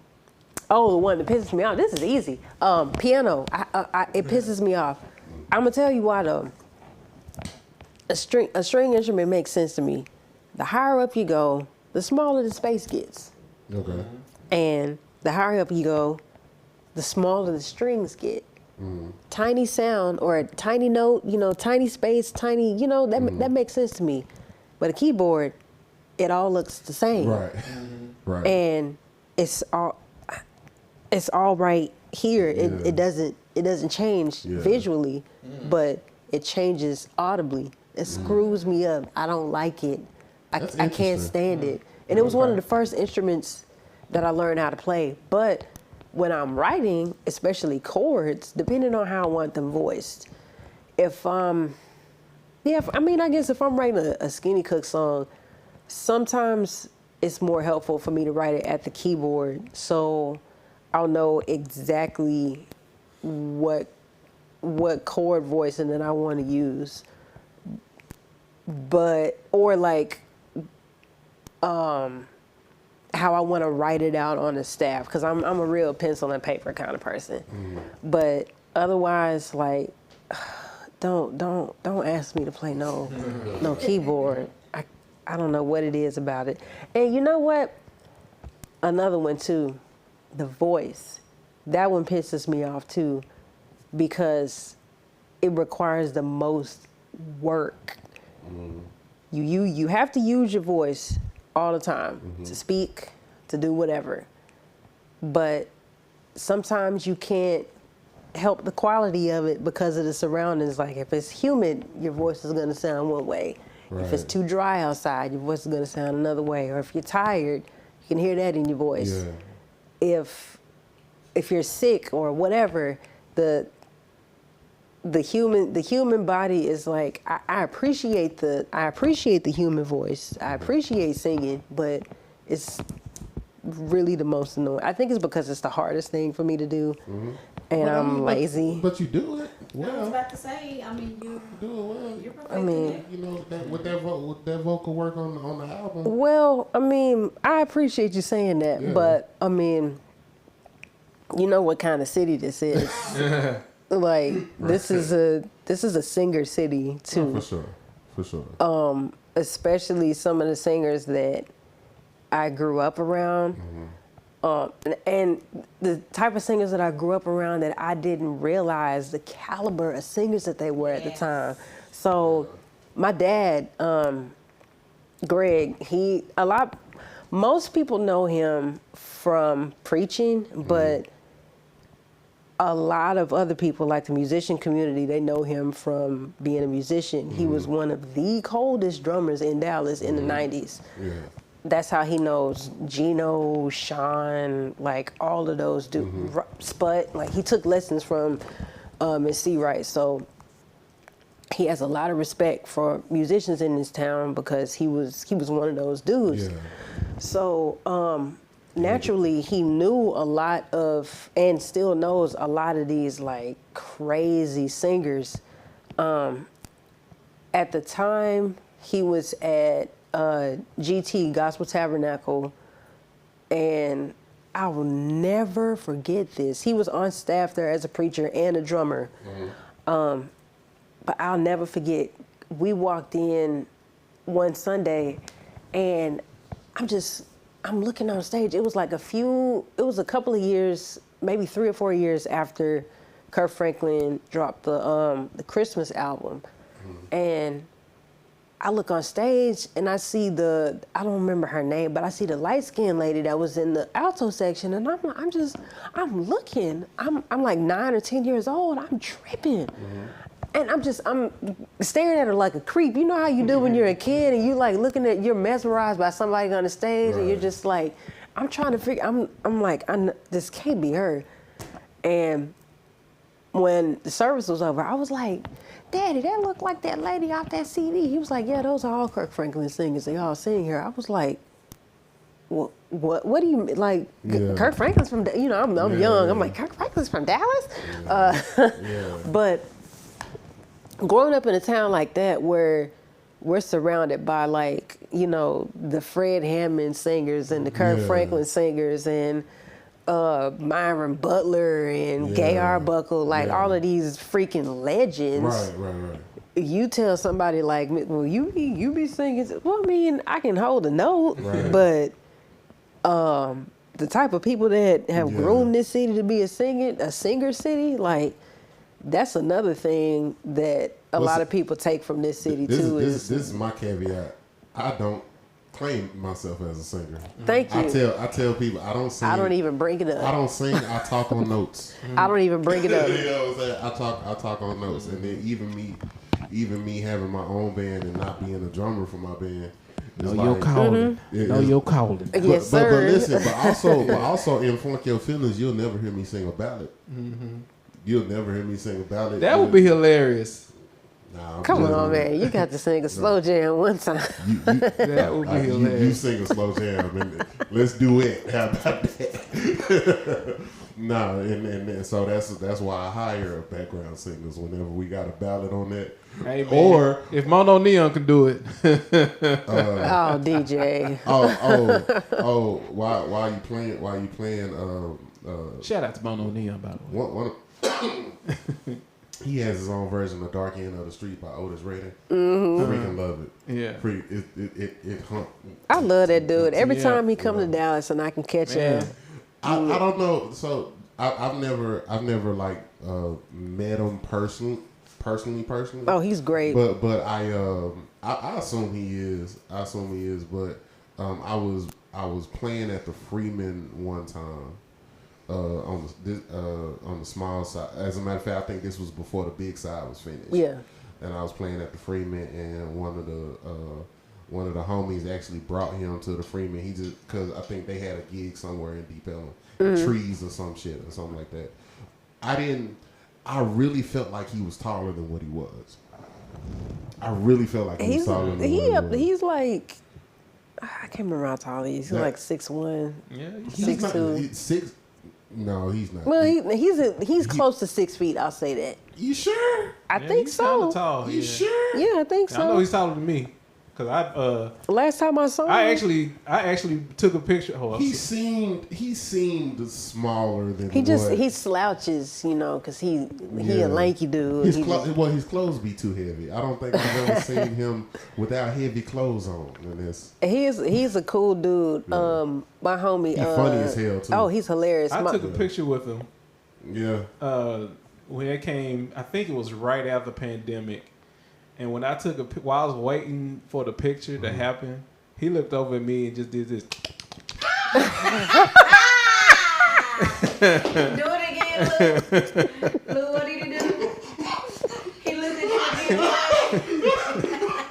Oh, the one that pisses me off. This is easy. Piano. It pisses me off. I'm gonna tell you why though. A string instrument makes sense to me. The higher up you go, the smaller the space gets. Okay. And the higher up you go, the smaller the strings get. Tiny sound or a tiny note, tiny space, tiny, that makes sense to me. But a keyboard, it all looks the same. Right. Right. And it's all right here. It doesn't change visually, but it changes audibly. It screws me up. I don't like it. I can't stand it. And it was one of the first instruments that I learned how to play. But when I'm writing, especially chords, depending on how I want them voiced, I guess if I'm writing a Skinny Cook song, sometimes it's more helpful for me to write it at the keyboard, so I'll know exactly what chord voicing that I want to use. But or like how I want to write it out on the staff, because I'm a real pencil and paper kind of person. But otherwise, like, don't ask me to play no keyboard. I don't know what it is about it. And you know what? Another one too, the voice. That one pisses me off too, because it requires the most work. You have to use your voice all the time to speak, to do whatever. But sometimes you can't help the quality of it because of the surroundings. Like if it's humid, your voice is going to sound one way. Right. If it's too dry outside, your voice is going to sound another way. Or if you're tired, you can hear that in your voice. Yeah. If you're sick or whatever, the human body is like, I appreciate the human voice. I appreciate singing, but it's really the most annoying. I think it's because it's the hardest thing for me to do, and I'm lazy. But you do it well. I was about to say, I mean, you do it well. You're perfect. I mean, you know, with that vocal work on the album. Well, I mean, I appreciate you saying that, but I mean, you know what kind of city this is. Like this is a singer city too. Oh, for sure. Especially some of the singers that I grew up around, and the type of singers that I grew up around that I didn't realize the caliber of singers that they were at the time. So my dad, Greg, most people know him from preaching, but a lot of other people, like the musician community, they know him from being a musician. He was one of the coldest drummers in Dallas in the 90s. Yeah. That's how he knows Gino, Sean, like all of those dudes. Sput, like he took lessons from Miss C. Wright. So he has a lot of respect for musicians in this town because he was one of those dudes. Yeah. So naturally, he knew a lot of, and still knows a lot of these like crazy singers. At the time, he was at GT, Gospel Tabernacle, and I will never forget this. He was on staff there as a preacher and a drummer. But I'll never forget, we walked in one Sunday, and I'm looking on stage. It was a couple of years, maybe 3 or 4 years after Kirk Franklin dropped the Christmas album. And I look on stage and I see I don't remember her name, but I see the light-skinned lady that was in the alto section, and I'm looking. I'm like 9 or 10 years old. I'm tripping. And I'm staring at her like a creep. You know how you do when you're a kid and you like you're mesmerized by somebody on the stage, and you're just like, I'm trying to figure, I'm like, this can't be her. And when the service was over, I was like, Daddy, that looked like that lady off that CD. He was like, yeah, those are all Kirk Franklin singers. They all sing here. I was like, well, what do you mean? Like, Kirk Franklin's from, I'm young. I'm like, Kirk Franklin's from Dallas? But growing up in a town like that where we're surrounded by like, the Fred Hammond singers and the Kirk Franklin singers and Myron Butler and Gay Arbuckle, all of these freaking legends. Right. You tell somebody like, well, you be singing. Well, I mean, I can hold a note, but the type of people that have groomed this city to be a singer city, like, that's another thing that a lot of people take from this city too. This is my caveat. I don't claim myself as a singer. Thank you. I tell people I don't sing. I don't even bring it up. I don't sing. I talk on notes. I don't even bring it up. You know what I'm saying? I talk on notes, and then even me having my own band and not being a drummer for my band. Know your calling. Know your calling. Yes, sir. But listen, but also in Funk Your Feelings, you'll never hear me sing a ballad. You'll never hear me sing a ballad. That would be hilarious. Nah, come on, man. You got to sing a slow jam one time. That would be hilarious. You sing a slow jam, and let's do it. How about that? No, and so that's why I hire background singers whenever we got a ballad on that. Hey, man, or if Mono Neon can do it. Oh, DJ. While you playing Shout out to Mono Neon, by the way. He has his own version of Dark End of the Street by Otis Redding. Mm-hmm. Freaking love it. Yeah. It I love that dude. Every time he come to Dallas and I can catch him. I don't know. So I've never like met him personally. Oh, he's great. But I assume he is. But I was playing at the Freeman one time. On the small side. As a matter of fact, I think this was before the big side was finished. Yeah. And I was playing at the Freeman, and one of the homies actually brought him to the Freeman. He just because I think they had a gig somewhere in Deep Ellum, trees or some shit or something like that. I really felt like he was taller than what he was. I really felt like he was taller than what he was. He's like, I can't remember how tall he is. He's like 6'1". Yeah, he's 6'2". No, he's not. Well, he's close to 6 feet. I'll say that. You sure? I think he's so. Kinda tall. You sure? Yeah, I think so. I know he's taller than me. Cause last time I saw him, I actually took a picture. He seemed smaller than he slouches, because he a lanky dude. His clothes be too heavy. I don't think I've ever seen him without heavy clothes on. He's a cool dude. Yeah. My homie. He's funny as hell too. Oh, he's hilarious. I took a picture with him. Yeah. When it came, I think it was right after the pandemic. And when I while I was waiting for the picture to happen, he looked over at me and just did this. Do it again, Lou. Lou, what did he do? He looked at you again.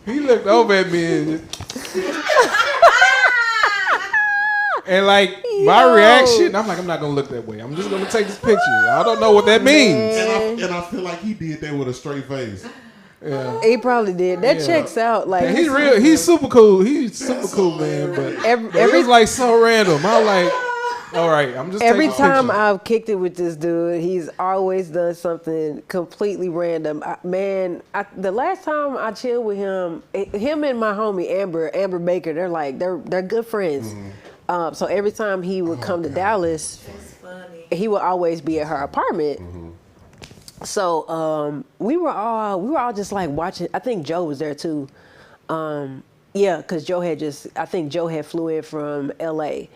He looked over at me and and like my reaction, I'm like, I'm not gonna look that way. I'm just gonna take this picture. I don't know what that means. And I feel like he did that with a straight face. Yeah. He probably did. That checks out. Like he's real. He's super cool. He's super cool, man. But every like so random. I'm like, all right. I'm just every time picture. I've kicked it with this dude, he's always done something completely random. The last time I chilled with him and my homie Amber Baker, they're good friends. Mm-hmm. So every time he would come to Dallas, he would always be at her apartment. Mm-hmm. So we were all just like watching. I think Joe was there too. Because Joe had flew in from LA.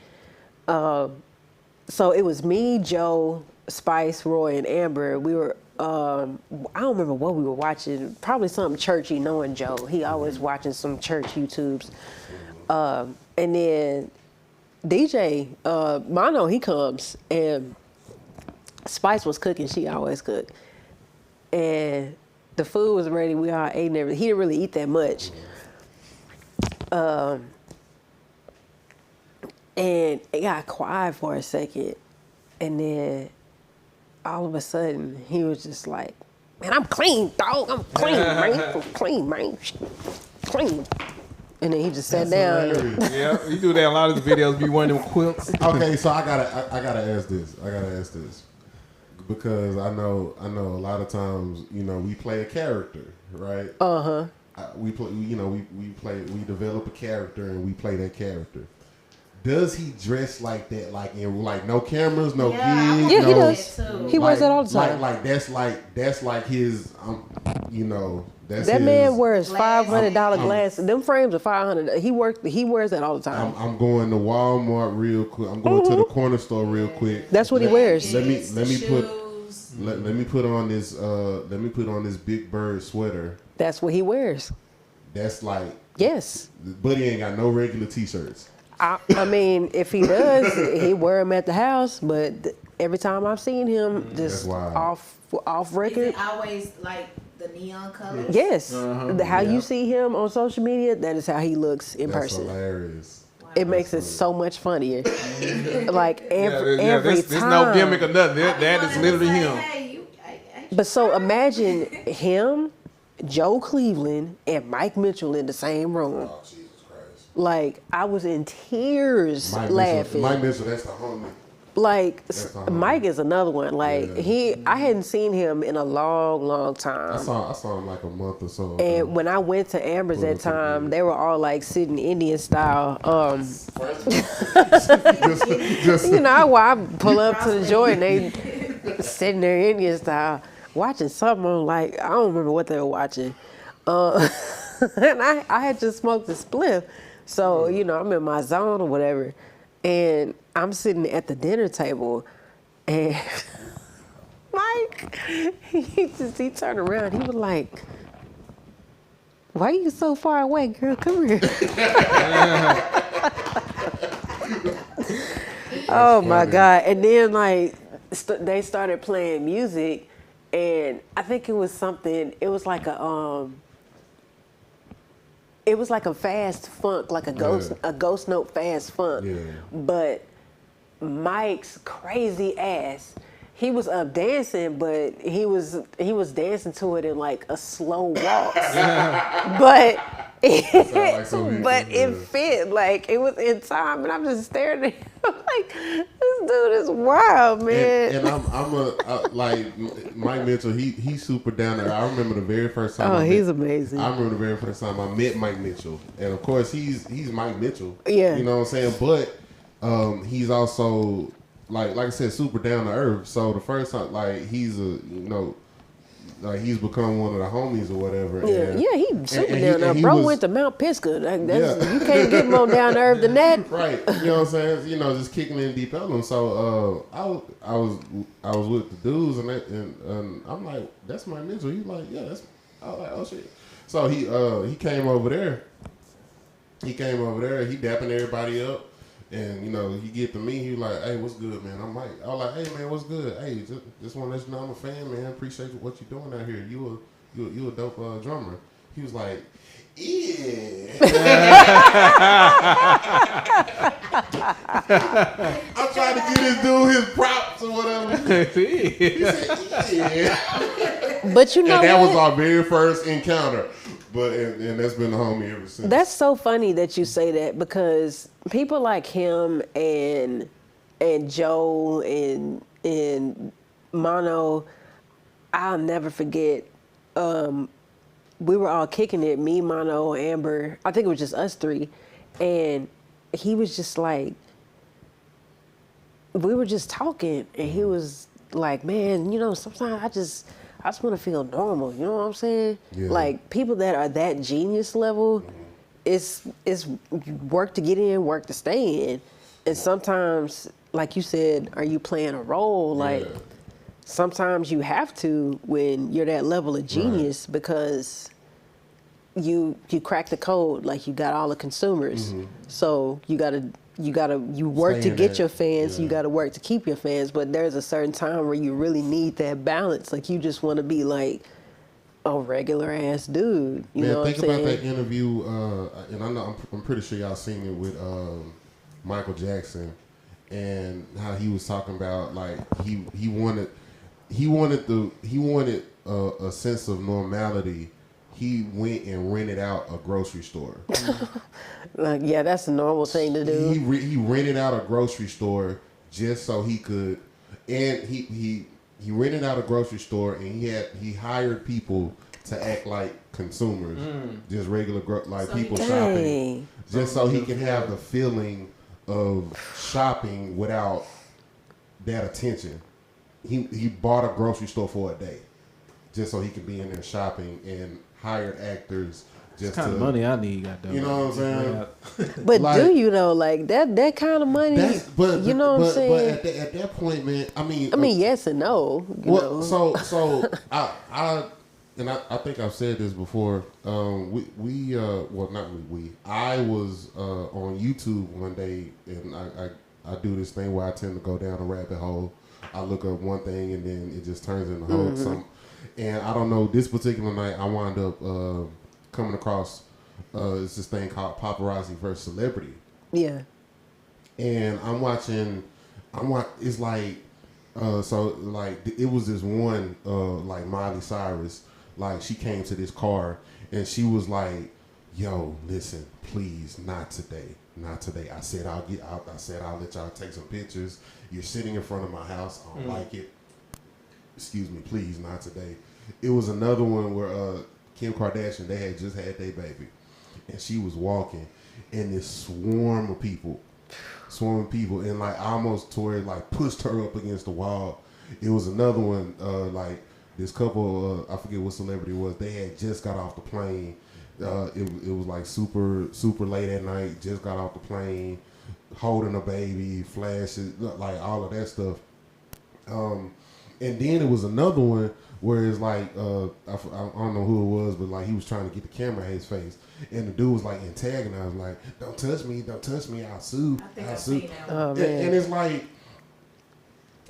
So it was me, Joe, Spice, Roy, and Amber. We were I don't remember what we were watching. Probably something churchy, knowing Joe. He always watching some church YouTubes. And then DJ Mono, he comes, and Spice was cooking. She always cook. And the food was ready. We all ate and everything. He didn't really eat that much. And it got quiet for a second. And then all of a sudden, he was just like, man, I'm clean, dog. I'm clean, man. I'm clean, man. Clean. And then he just sat down. Yeah, you do that. A lot of the videos be one of them quilts. Okay, so I gotta ask this. Because I know a lot of times, we play a character, right? Uh-huh. We develop a character and we play that character. Does he dress like that, like in no cameras, no gigs? Yeah, he does. He wears that all the time. That's like his, that's that his, man wears $500 glasses. Them frames are $500. He wears that all the time. I'm going to Walmart real quick. I'm going to the corner store real quick. That's what he wears. Let me put on this Big Bird sweater. That's what he wears. That's like, yes. But he ain't got no regular t-shirts. I mean, if he does, he wear them at the house. But every time I've seen him, just off record. Is it always like the neon colors? Yes. How you see him on social media, that is how he looks in person. That's hilarious. Wow. It makes it so much funnier. Like every there's time. There's no gimmick or nothing. That is literally him. But so imagine him, Joe Cleveland, and Mike Mitchell in the same room. Oh, Jesus Christ. Like, I was in tears laughing. Mike Mitchell, that's the homie. Like That's Mike is another one. Like Yeah. I hadn't seen him in a long time. I saw him like a month or so. And when I went to Amber's Well, that time, they were all like sitting Indian style. just, You know, I pull up to the joint and they sitting there Indian style watching something on, like, I don't remember what they were watching. And I had just smoked a spliff. So, you know, I'm in my zone or whatever. And I'm sitting at the dinner table and Mike, he turned around. He was like, "Why are you so far away, girl? Come here." Oh my God. And then like they started playing music, and I think it was something, it was like a fast funk, like a ghost note fast funk. Yeah. But Mike's crazy ass, he was up dancing, but he was dancing to it in like a slow waltz. But it fit, like it was in time, and I'm just staring at him like, this dude is wild, man. And I'm like Mike Mitchell. He's super down there. I remember the very first time. He's amazing. I remember the very first time I met Mike Mitchell, and of course he's Mike Mitchell. Yeah. You know what I'm saying? But he's also like I said, super down to earth. So the first time, like he's become one of the homies or whatever. Yeah, he's super down there. Bro went to Mount Pisgah. You can't get more down to earth than that. Right. You know what I'm saying? You know, just kicking in deep Ellum. So I was with the dudes, and I'm like, that's my Mitchell. He's like, yeah, that's. I was like, oh shit. So he came over there. He dapping everybody up. And, you know, he get to me, he was like, hey, what's good, man? I'm like, I was like, hey, man, what's good? Hey, just want to let you know I'm a fan, man. Appreciate what you're doing out here. You a dope drummer. He was like, yeah. I'm trying to give this dude his props or whatever. He said, yeah. But you know and that what? was our very first encounter. But and that's been the homie ever since. That's so funny that you say that, because people like him and Joe and Mono, I'll never forget. We were all kicking it, me, Mono, Amber. I think it was just us three, and he was just like, we were just talking, and he was like, man, you know, sometimes I just want to feel normal. You know what I'm saying? Yeah. Like, people that are that genius level, it's work to get in, work to stay in. And sometimes, like you said, are you playing a role? Like, sometimes you have to when you're that level of genius, because you crack the code. Like, you got all the consumers. So you work Stay to in get that. your fans. Yeah. You got to work to keep your fans. But there's a certain time where you really need that balance. Like, you just want to be like a regular ass dude. You know think what I'm saying? about that interview, and I know I'm pretty sure y'all seen it with Michael Jackson, and how he was talking about, like, he wanted a sense of normality. He went and rented out a grocery store. Like, yeah, that's a normal thing to do. He rented out a grocery store just so he could, and he rented out a grocery store, and he hired people to act like consumers, just regular people shopping, just so he can have the feeling of shopping without that attention. He bought a grocery store for a day, just so he could be in there shopping, and hired actors. Just kind of money I need, goddamn. You know what I'm saying? But like, do you know, like that kind of money? You know what I'm saying? But at that point, man, I mean, yes and no. You know? So I think I've said this before. I was on YouTube one day, and I do this thing where I tend to go down a rabbit hole. I look up one thing, and then it just turns into something. And I don't know, this particular night, I wound up coming across it's this thing called Paparazzi versus Celebrity. Yeah. And it's like, so like it was this one, like Miley Cyrus, like she came to this car and she was like, yo, listen, please, not today. not today. I said I'll let y'all take some pictures. You're sitting in front of my house. I don't like it. Excuse me, please, not today. It was another one where Kim Kardashian, they had just had their baby, and she was walking, and this swarm of people, and like almost tore it, like pushed her up against the wall. It was another one, like this couple, I forget what celebrity it was. They had just got off the plane. It was like super late at night. Just got off the plane, holding a baby, flashes, like all of that stuff. And then it was another one where it's like, I don't know who it was, but like he was trying to get the camera in his face. And the dude was like antagonized, like, don't touch me, I'll sue. I think I'll I've sue. seen that Oh, one. man. And it's like,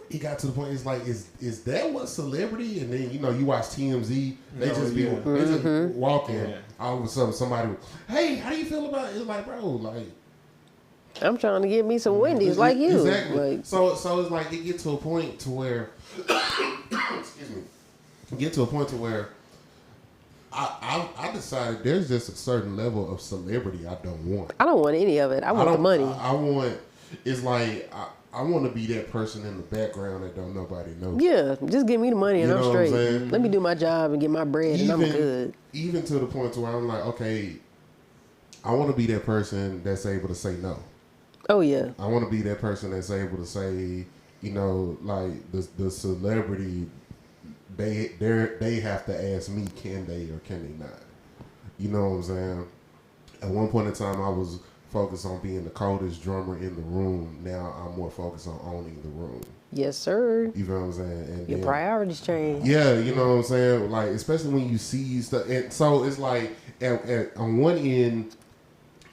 he got to the point, it's like, is that what celebrity? And then, you know, you watch TMZ, they just walking. Yeah. All of a sudden somebody, hey, how do you feel about it? It's like, bro, like, I'm trying to get me some Wendy's like you. exactly. Like, So it's like it get to a point to where, excuse me, get to a point to where I decided there's just a certain level of celebrity I don't want. I don't want any of it. I want the money. I want. It's like I want to be that person in the background that don't nobody know. Yeah, just give me the money and You I'm know what I'm straight. saying? Let me do my job and get my bread and I'm good. Even to the point to where I'm like, okay, I want to be that person that's able to say no. Oh yeah. I want to be that person that's able to say, you know, like the celebrity, they have to ask me, can they or can they not? You know what I'm saying? At one point in time, I was focused on being the coldest drummer in the room. Now I'm more focused on owning the room. Yes, sir. You know what I'm saying? And Your then, priorities change. yeah, you know what I'm saying? Like, especially when you see stuff. And so it's like, on one end,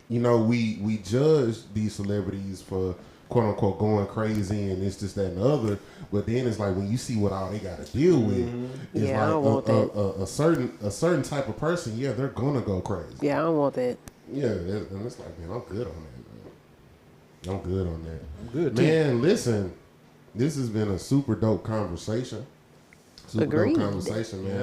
you know, we judge these celebrities for quote unquote going crazy and it's just that and the other. But then it's like when you see what all they got to deal with, it's Yeah, I don't want like a certain type of person. Yeah, they're gonna go crazy. Yeah, I don't want that. Yeah, and it's like, man, I'm good on that, man. I'm good on that. I'm good, too. Man, listen, this has been a super dope conversation. Agreed. Dope conversation, man.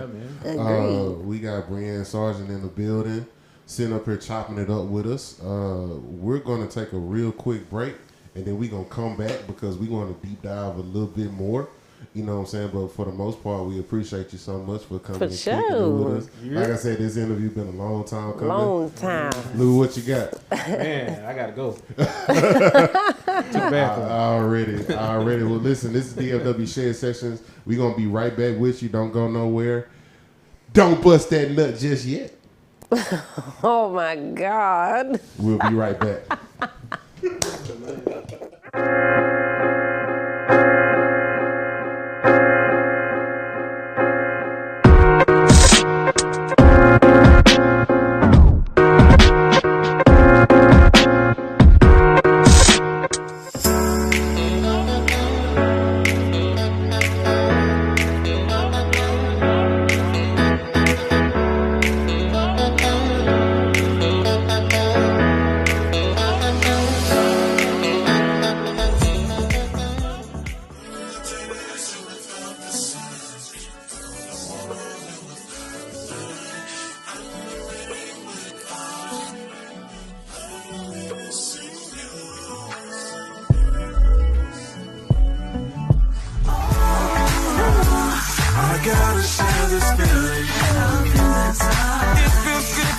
Yeah, man. Agreed. We got Brianne Sargent in the building, sitting up here chopping it up with us. We're going to take a real quick break, and then we're going to come back because we're going to deep dive a little bit more. You know what I'm saying? But for the most part, we appreciate you so much for coming For and kicking it sure. with us. Like I said, this interview been a long time coming. Long time. Lou, what you got? Man, I gotta go. To the bathroom. Already. Well, listen, this is DFW Shed Sessions. We're going to be right back with you. Don't go nowhere. Don't bust that nut just yet. Oh my God. We'll be right back.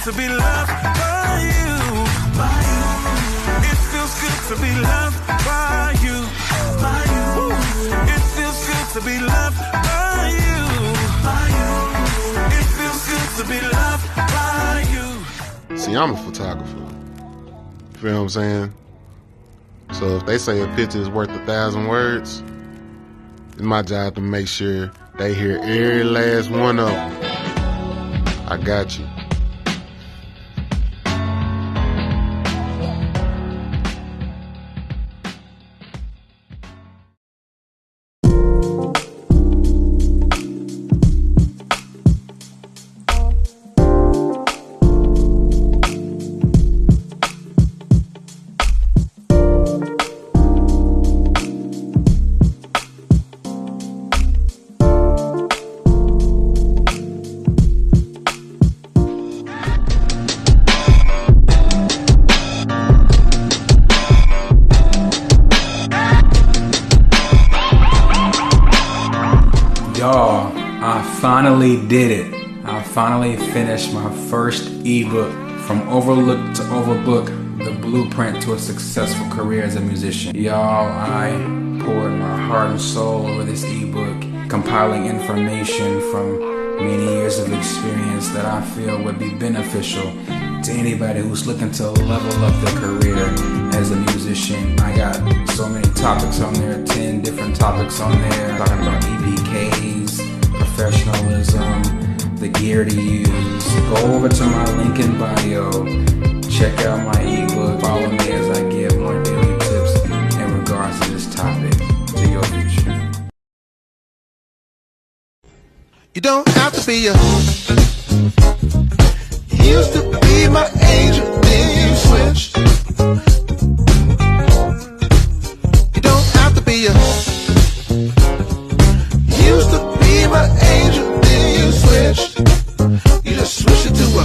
to be loved by you. It feels good to be loved by you. It feels good to be loved by you. It feels good to be loved by you. See, I'm a photographer. You feel what I'm saying? So if they say a picture is worth 1,000 words, it's my job to make sure they hear every last one of them. I got you. finally did it. I finally finished my first ebook, From Overlooked to Overbook, the blueprint to a successful career as a musician. Y'all, I poured my heart and soul over this ebook, compiling information from many years of experience that I feel would be beneficial to anybody who's looking to level up their career as a musician. I got so many topics on there, 10 different topics on there, talking about EPKs, professionalism, the gear to use. Go over to my link in bio, check out my ebook, follow me as I give more daily tips in regards to this topic to your future. You don't have to be a. You used to be my angel, then you switched. You don't have to be a. You used to be my angel, then you switched. You just switched it to a.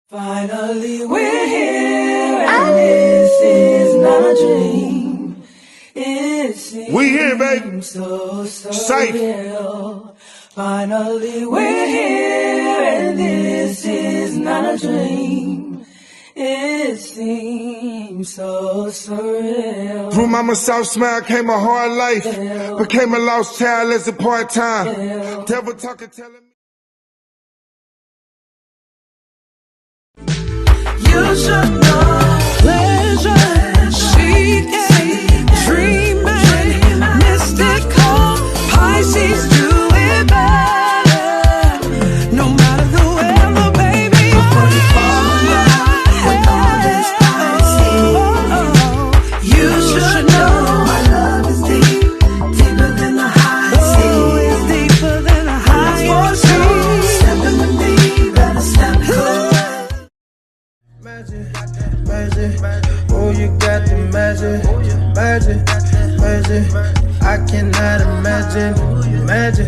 Finally we're here, and this is not a dream. It seems We here, baby. so Safe. real. Finally we're here, and this is not a dream. It seems so surreal. Through mama soft smile came a hard life. Became a lost child as a part-time. Devil talking, telling me. You should know pleasure, seeking, dreaming, mystical, Pisces do it better. No matter the weather, baby. Before you fall in love with all this icy, you should know my love is deep, deeper than the high sea. It's deeper than the high sea. Stepping with me, better step close. Magic, oh you got the magic, I cannot imagine, magic,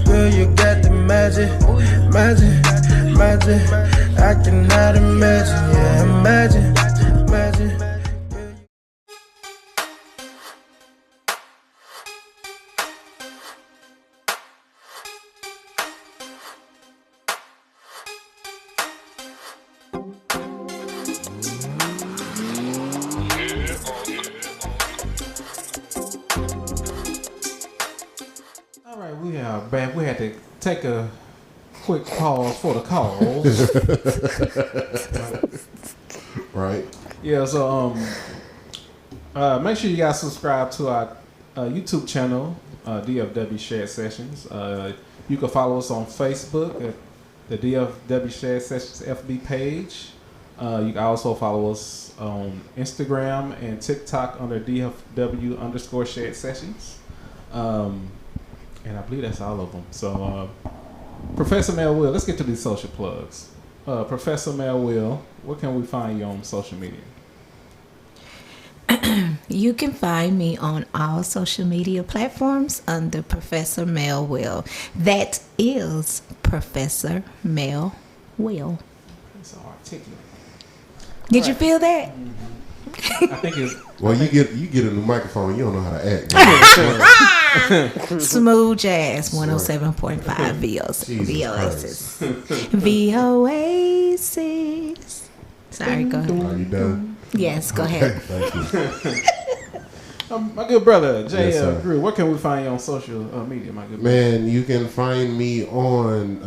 girl you got the magic, I cannot imagine, yeah, magic. All right, we are back. We had to take a quick pause for the calls. Right. Yeah, so make sure you guys subscribe to our YouTube channel, DFW Shed Sessions. You can follow us on Facebook at the DFW Shed Sessions FB page. You can also follow us on Instagram and TikTok under DFW_Shed Sessions. And I believe that's all of them. So, Professor Mel Will, let's get to these social plugs. Professor Mel Will, where can we find you on social media? You can find me on all social media platforms under Professor Mel Will. That is Professor Mel Will. It's so articulate. Did you feel that? I think it's... Well, you get a new microphone, you don't know how to act. Smooth jazz 107.5 VOASIS. VOASIS. Sorry, go ahead. Are you done? Yes, go ahead. Thank you. My good brother, J Yes, Ell sir. Groove, where can we find you on social media, my good Man, you can find me on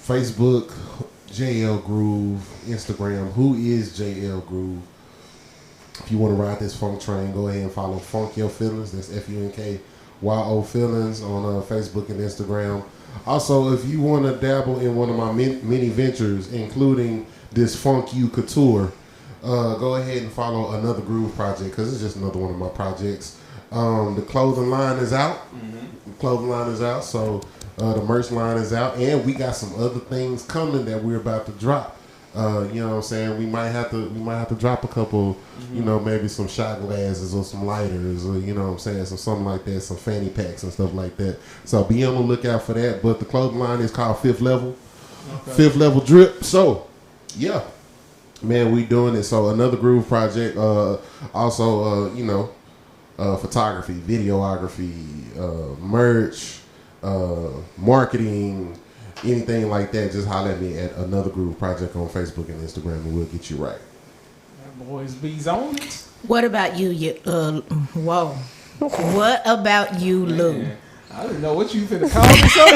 Facebook, J Ell Groove, Instagram, who is J Ell Groove. If you want to ride this funk train, go ahead and follow Funk Your Feelings. That's FUNK YO Feelings on Facebook and Instagram. Also, if you want to dabble in one of my many ventures, including this Funk You Couture, go ahead and follow Another Groove project, because it's just another one of my projects. The clothing line is out. The clothing line is out, so the merch line is out, and we got some other things coming that we're about to drop. You know what I'm saying? We might have to drop a couple, you know, maybe some shot glasses or some lighters, or you know what I'm saying, something like that, some fanny packs and stuff like that. So be on the lookout for that. But the clothing line is called Fifth Level. Fifth Level Drip. So yeah, man, we doing it. So Another Groove project. Also, you know, photography, videography, merch, marketing. Anything like that, just holler at me at Another Groove Project on Facebook and Instagram, and we'll get you right. Boys, bees on it. What about you? Whoa. What about you, Lou? I didn't know what you finna call me so.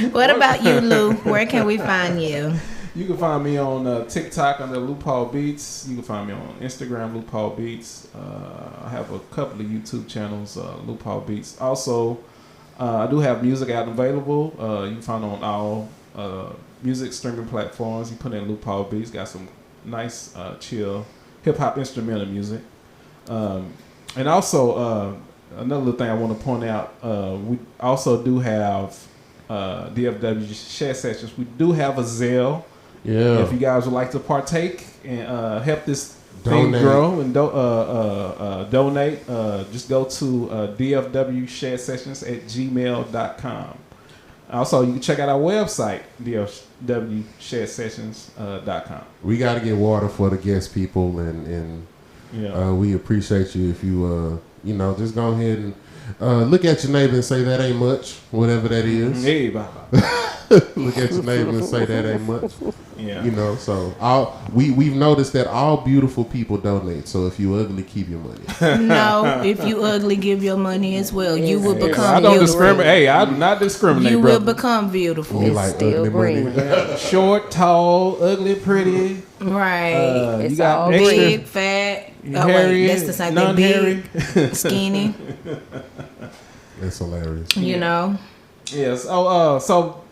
What about you, Lou? Where can we find you? You can find me on TikTok under Lou Paul Beats. You can find me on Instagram, Lou Paul Beats. I have a couple of YouTube channels, Lou Paul Beats. Also, I do have music out and available. You can find on all music streaming platforms. You put in Lou Paul Beats. Got some nice, chill hip hop instrumental music. And also, another little thing I want to point out, we also do have DFW Shed Sessions. We do have a Zelle. Yeah. If you guys would like to partake and help this thing grow and donate, just go to dfwsheds@gmail.com. Also, you can check out our website, dfwsheds.com. We got to get water for the guest people, and we appreciate you if you you know, just go ahead and look at your neighbor and say that ain't much, whatever that is. Hey, bye. Look at your neighbor and say that ain't much. Yeah. You know, so we've noticed that all beautiful people donate. So if you ugly, keep your money. No, if you ugly, give your money as well. You will become I don't beautiful. discriminate. Hey, I do not discriminate, You brother. will become beautiful. You like still ugly green. money? Short, tall, ugly, pretty. Right. It's You got all extra. Big, fat. Oh, Hairy, wait, that's the same thing. non-hairy. Big, skinny. That's hilarious. You know. Yes. Oh, so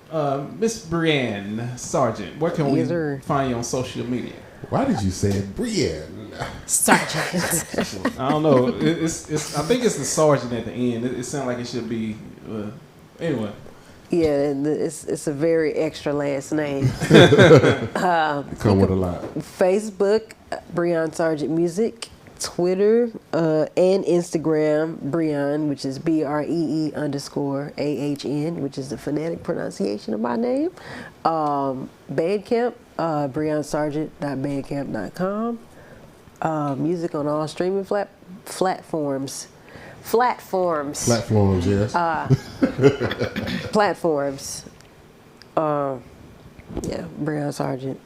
Miss Brianne Sargent, where can we Yes, sir. find you on social media? Why did you say it, Brianne? Sargent. I don't know. It's. I think it's the sergeant at the end. It sounds like it should be. Anyway. Yeah, and it's a very extra last name. Come with a lot. Facebook, Brianne Sargent Music. Twitter and Instagram, Brianne, which is BREE_AHN, which is the phonetic pronunciation of my name. Bandcamp, BrianneSargent.bandcamp.com. Music on all streaming platforms. Platforms, Platforms, yes. platforms. Yeah, Brianne Sargent.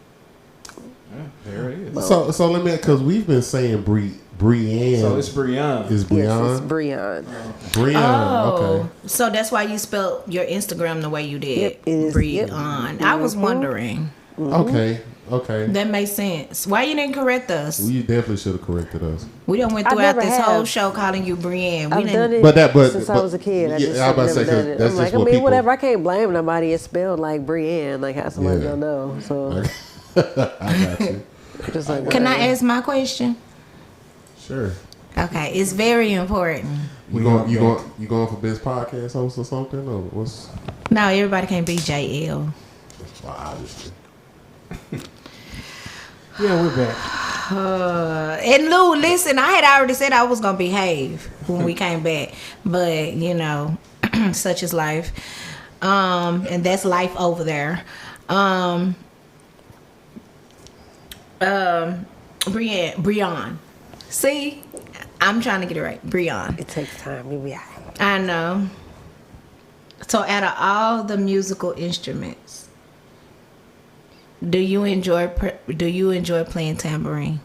There it is. So let me, because we've been saying Brianne. So it's Brianne. Is Yes, Brianne? it's Brianne. Brianne, okay. So that's why you spelled your Instagram the way you did. Yep, it is. Brianne. I was wondering. Okay. That makes sense. Why you didn't correct us? Well, you definitely should have corrected us. We done went I throughout never this have. whole show calling you Brianne. We I've didn't. done it But since I was a kid. I yeah, just I was about to never say, 'cause done it. that's I'm just like, I what mean, people- whatever. I can't blame nobody. It's spelled like Brianne. Like how somebody Yeah. gonna know? So I got you. just like Can I whatever. ask my question? Sure. Okay, it's very important. You going for best podcast host or something, or what's? No, everybody can't be J Ell. Wow, just Yeah, we're back. And Lou, listen, I had already said I was gonna behave when we came back, but you know, such is life, and that's life over there. Brianne. See, I'm trying to get it right. Brianne. It takes time. You'll be all right. I know. So, out of all the musical instruments, do you enjoy playing tambourine?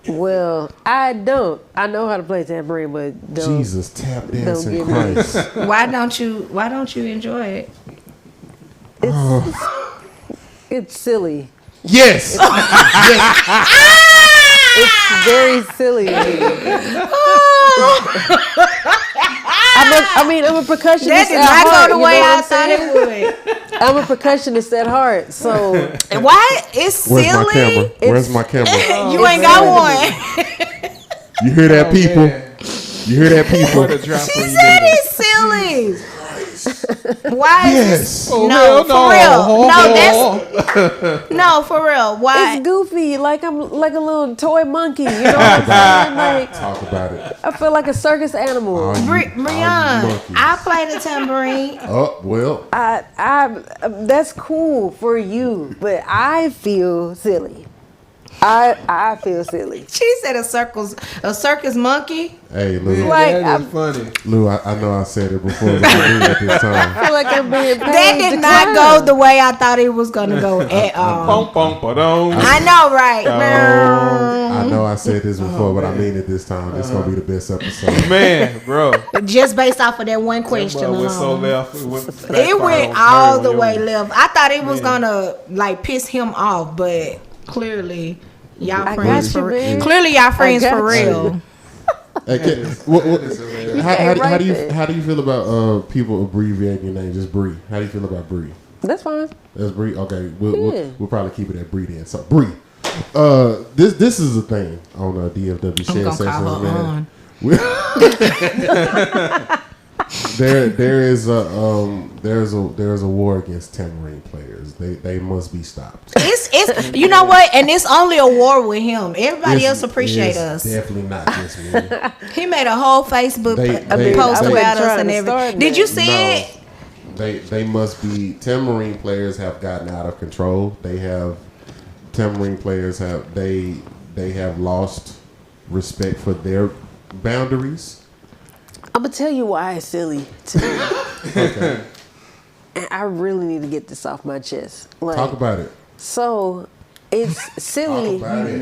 Well, I don't. I know how to play tambourine, but don't. Jesus, tap dancing give me- Christ. Why don't you enjoy it? It's silly. Yes. It's very silly. I'm a percussionist. That did at not heart, go the you way know I what thought I'm saying? it would. I'm a percussionist at heart, so What? It's silly. Where's my camera? Where's my camera? You ain't got one. You hear that, people? You hear that, people? What a drop She when you said need it. it's silly. Why? Yes. Oh, No, hell for real. No, that's no, for real. Why? it's goofy. Like I'm like a little toy monkey. You know what I'm saying? Like Talk about it. I feel like a circus animal. All you Brianne, monkeys. I play the tambourine. Oh, well. I that's cool for you, but I feel silly. I feel silly. She said a circus monkey. Hey, Lou. Like, That is funny. Lou, I know I said it before, but I did at this time. I feel like I'm being paid That did to not clown. go the way I thought it was gonna go at all. Bum, bum, ba-dum. I know, right? I know I said this before, but I mean it this time. It's going to be the best episode. Man, bro. Just based off of that one question Boy, went so alone. left. It went all the way left. I thought it was gonna like piss him off, but clearly y'all I friends got you, for man. Clearly y'all friends got for you. real. Hey, how do you feel about people abbreviating your name? Just Bree. How do you feel about Bree? That's fine. That's Bree. Okay, Yeah. we'll probably keep it at Bree then. So Bree, this is a thing on DFW I'm Shed gonna Sessions, call her man. on. There's a war against tambourine players. They must be stopped. It's you know what, and it's only a war with him. Everybody else appreciate It's us. Definitely not just me. He made a whole Facebook They- post they- about us trying and to everything. start Did you that. see it? They must be tambourine players have gotten out of control. Tambourine players have lost respect for their boundaries. I'm gonna tell you why it's silly to me. Okay. And I really need to get this off my chest. Like, Talk about it. so it's silly. Talk about it.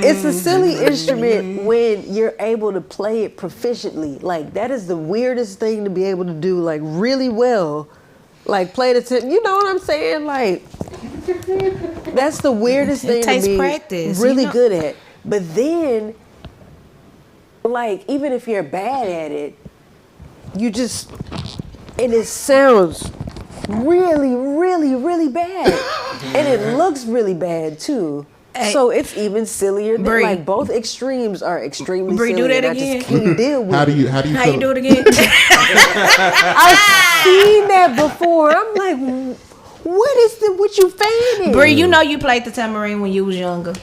It's a silly instrument when you're able to play it proficiently. Like that is the weirdest thing to be able to do like really well. Like play the you know what I'm saying? Like that's the weirdest thing takes to be practice, really you know? good at. But then like even if you're bad at it, you just and it sounds really, really, really bad. And it looks really bad too. Hey, so it's even sillier than Bree. like both extremes are extremely Bree, silly. do that and again. I just can't deal with How do it. you How feel? you do it again? I've seen that before. I'm like, what you fanning? Bree, you know you played the tambourine when you was younger.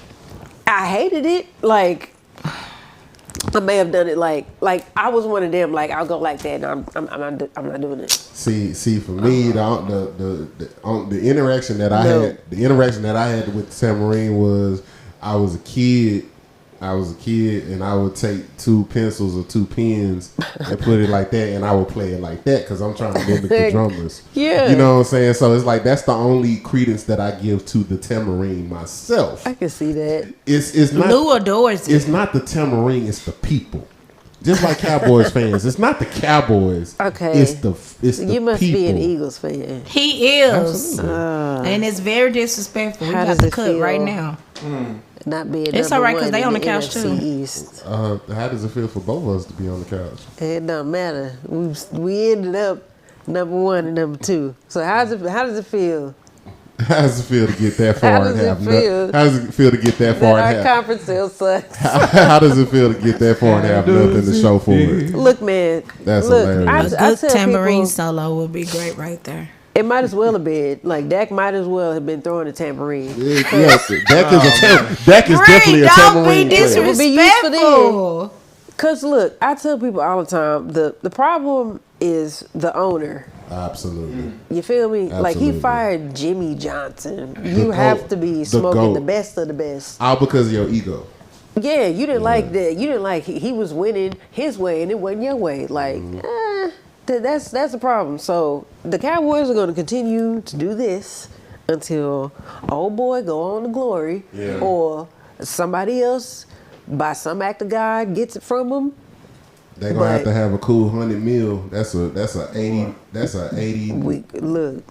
I hated it. Like I may have done it like I was one of them. Like I'll go like that, and I'm not doing it. See, for me, the interaction that I had with tambourine was I was a kid, and I would take two pencils or two pens and put it like that, and I would play it like that because I'm trying to mimic the drummers. Yeah. You know what I'm saying? So it's like that's the only credence that I give to the tambourine myself. I can see that. It's not Lou adores it. it's not the tambourine, it's the people. Just like Cowboys fans, it's not the Cowboys. Okay. It's the You must people. be an Eagles fan. He is. Absolutely. And it's very disrespectful. We How got does the it cut feel? right now. Not being It's number all right, 'cause one they in on the couch, NFC too. East. How does it feel for both of us to be on the couch? It don't matter. We ended up number one and number two. So how does it feel? How does it feel to get that far How and does it have feel? How does it feel to get that far That and our have? conference still sucks. How does it feel to get that far and have nothing to show for it? Look, man. That's look, hilarious. A I good tell tambourine people, solo would be great right there. it might as well have been. Like, Dak might as well have been throwing a tambourine. Yes, Dak is Bree, definitely a don't tambourine be player. would be used for disrespectful. Because, look, I tell people all the time, the problem is the owner. Absolutely. You feel me? Like, he Absolutely. fired Jimmy Johnson. You GOAT. have to be The smoking GOAT. the best of the best. All because of your ego. Yeah, you didn't like that. You didn't like he was winning his way and it wasn't your way. Like, that's the problem. So the Cowboys are going to continue to do this until old boy go on to glory, Yeah. or somebody else by some act of God gets it from them. They're gonna have But- to have a cool 100 mil. That's a 80. We look.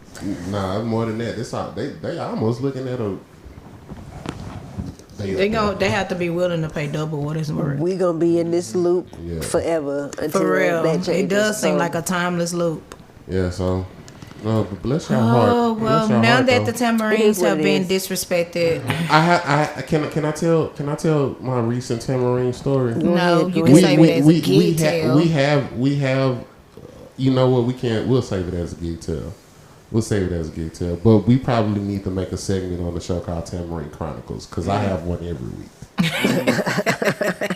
Nah, more than that. They almost looking at stay up They have to be willing to pay double what it's worth. We gonna be in this loop forever until For real, that changes. it does seem like a timeless loop. Yeah, so no, but bless your heart. Oh well, now that the tamarines have been disrespected, Can I tell my recent tamarine story? no, you can save it as a gig tale. We have. You know what? We'll save it as a gig tale. We'll save it as a gig tale. But we probably need to make a segment on the show called Tamarine Chronicles because I have one every week.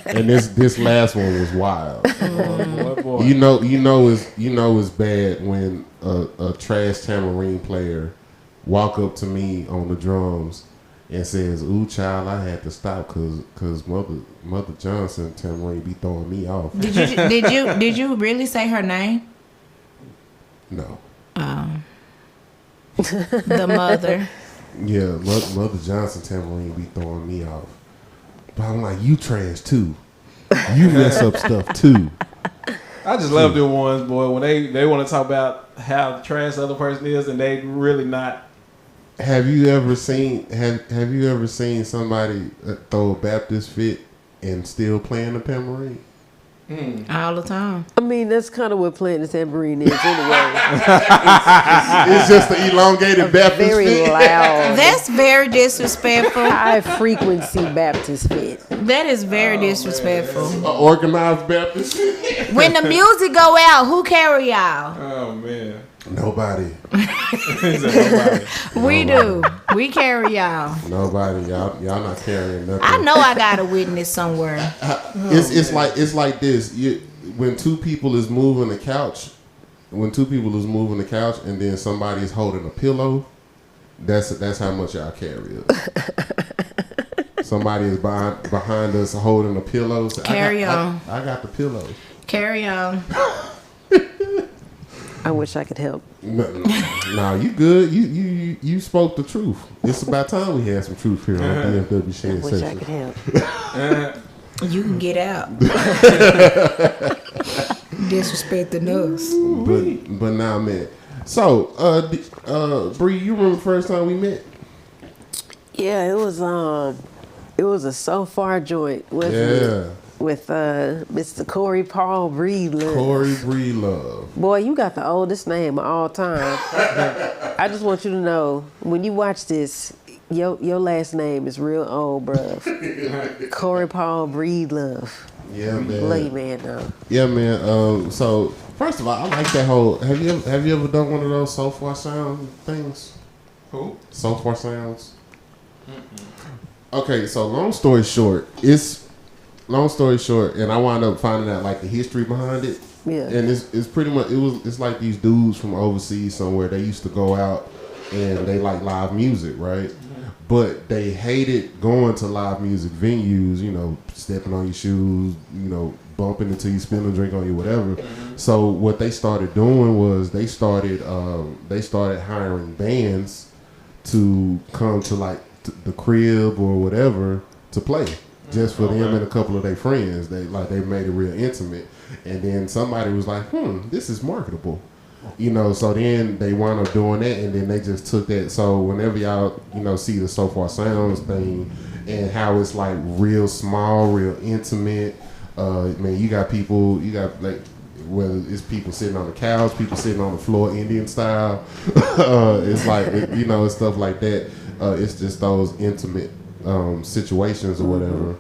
And this last one was wild. Boy. You know it's bad when a trash tamarine player walk up to me on the drums and says, "Ooh, child, I had to stop because Mother Johnson tamarine be throwing me off." Did you really say her name? No. The mother. Yeah, Mother Johnson tamarine be throwing me off. But I'm like, you trash too. You mess up stuff too. I just love them ones, boy, when they want to talk about how trash the other person is and they really not. Have you ever seen somebody throw a Baptist fit and still playing the tambourine? All the time. I mean, that's kind of what playing the tambourine is anyway. It's just the elongated Baptist Very fit. loud. That's very disrespectful. High frequency Baptist fit. That is very disrespectful. An organized Baptist fit. When the music go out, who carry y'all? Oh, man. Nobody. We do. We carry y'all. Nobody. Y'all not carrying nothing. I know I got a witness somewhere. It's like this. When two people is moving the couch, and then somebody is holding a pillow, that's how much y'all carry it. Somebody is behind us holding a pillow. So Carry on. I got the pillow. Carry on. I wish I could help. No, you good. You spoke the truth. It's about time we had some truth here on DFW Shed I wish I Sessions. could help. You can get out. Disrespecting us. But now, man. So, Bree, you remember the first time we met? Yeah, it was a so far joint, wasn't it? With Mr. Corey Paul Breedlove. Corey Breedlove. Boy, you got the oldest name of all time. I just want you to know, when you watch this, your last name is real old, bruv. Corey Paul Breedlove. Yeah, man. Love you, man, though. Yeah, man. So, first of all, I like that whole. Have you ever done one of those so far sound things? Who? So far sounds. Okay, so long story short, and I wound up finding out like the history behind it. Yeah. And it's pretty much it's like these dudes from overseas somewhere. They used to go out and they like live music, right? But they hated going to live music venues, you know, stepping on your shoes, you know, bumping until you spill a drink on you, whatever. So what they started doing was they started hiring bands to come to like the crib or whatever to play. Just for them and a couple of their friends. They made it real intimate. And then somebody was like, this is marketable. You know, so then they wound up doing that, and then they just took that. So whenever y'all, you know, see the So Far Sounds thing and how it's like real small, real intimate, man, you got like, whether it's people sitting on the couch, people sitting on the floor, Indian style. It's like, you know, it's stuff like that. It's just those intimate situations or whatever,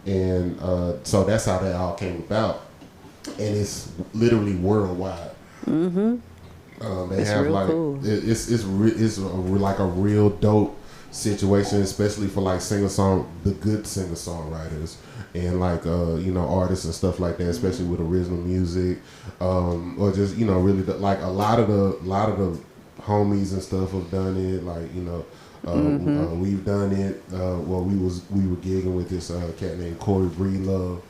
and so that's how that all came about, and it's literally worldwide. They It's have real like cool. it's like a real dope situation, especially for like the good singer songwriters and like you know, artists and stuff like that, especially with original music, or just, you know, really like a lot of the homies and stuff have done it, like, you know. We've done it. Well, we were gigging with this cat named Corey Breedlove.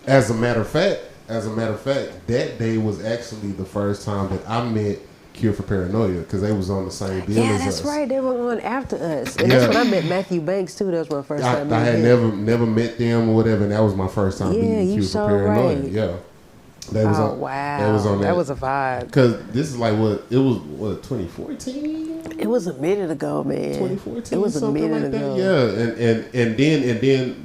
As a matter of fact, that day was actually the first time that I met Cure for Paranoia, because they was on the same deal Yeah, as that's us. right. They were on after us. And that's when I met Matthew Banks, too. That was my first time. I had never met them or whatever, and that was my first time Yeah, meeting you Cure for so Paranoia. right. Yeah. That was Oh on, wow, That was on that was a vibe. Because this is like what it was. What 2014? It was a minute ago, man. 2014. It was a something minute like ago. that. Yeah, and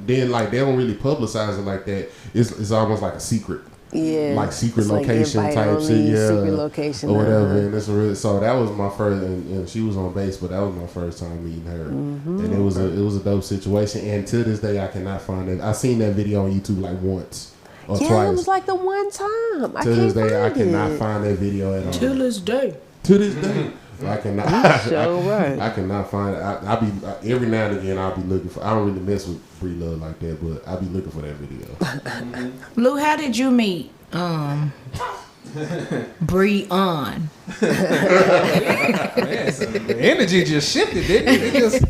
then like they don't really publicize it like that. It's almost like a secret. Yeah, Like secret it's location invite type only, shit, yeah, secret location or whatever. uh-huh. And it's really so that was my first, and she was on bass, but that was my first time meeting her, and it was a dope situation. And to this day, I cannot find it. I seen that video on YouTube like once or Yeah, twice. it was like the one time. To this day, I find cannot it. find that video at all. To this day. To this day, I cannot. So right. I cannot find it. I be every now and again. I'll be looking for. I don't really mess with Bree Love like that, but I'll be looking for that video. Lou, how did you meet Brianne? Man, so the energy just shifted, didn't it? It just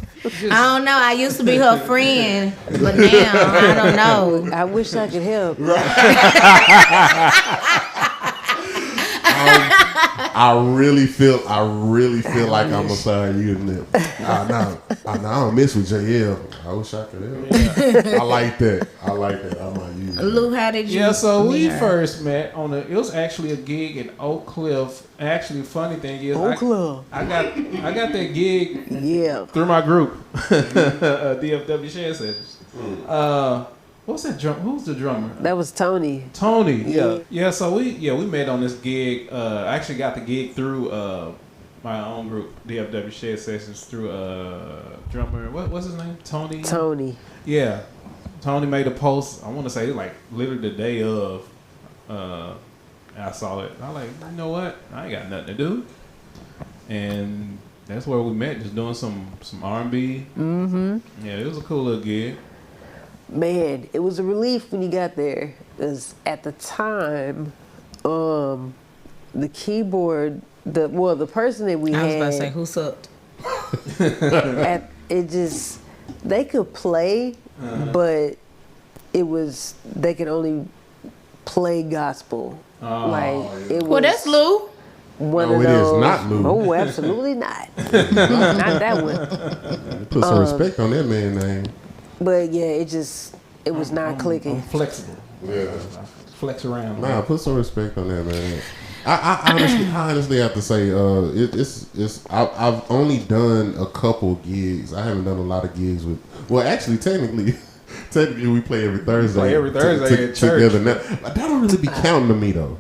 I don't know. I used to be her friend, but now I don't know. I wish I could help. I really feel like I'm gonna start using it. I don't mess with J Ell. I wish I could help. I like that. I might use it. Lou, how did you? yeah. So we meet her? first met on it was actually a gig in Oak Cliff. Actually, funny thing is, Oak Cliff. I got that gig Yeah. through my group, DFW Shed Sessions. What's that drum? Who's the drummer? That was Tony. Tony. Yeah. So we met on this gig. I actually got the gig through my own group, DFW Shed Sessions, through drummer. What's his name? Tony. Yeah. Tony made a post. I want to say like literally the day of. I saw it. I was like, you know what? I ain't got nothing to do, and that's where we met, just doing some R&B. Mm-hmm. Yeah, it was a cool little gig. Man, it was a relief when you got there. Because at the time, the keyboard, the person that we I was had, about to say, who sucked? they could play, but they could only play gospel. It was Well, that's Lou. one No, of it is those. not Lou. Oh, absolutely not. Not that one. Put some respect on that man's name. But yeah, it was not clicking. I'm flexible. Yeah. Flex around. Nah, put some respect on that, man. I honestly have to say, I've only done a couple gigs. I haven't done a lot of gigs with. Well, actually, technically, we play every Thursday. At church. Together now. But that don't really be counting to me though.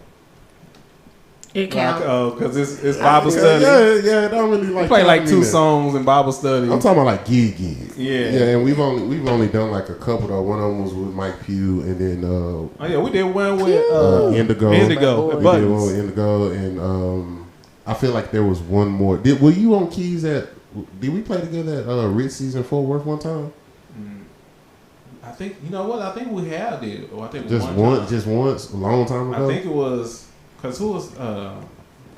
It counts. Because it's Bible study. Yeah, it don't really like. We play like count 2 me now. songs in Bible study. I'm talking about like gig. Yeah. Yeah, and we've only done like a couple though. One of them was with Mike Pugh, and then we did one with Indigo. Indigo. We did one with Indigo, and I feel like there was one more. Were you on keys at? Did we play together at Ritzy's in Fort Worth one time? I think you know what I think we have did. Or I think Just once, a long time ago. I think it was because who was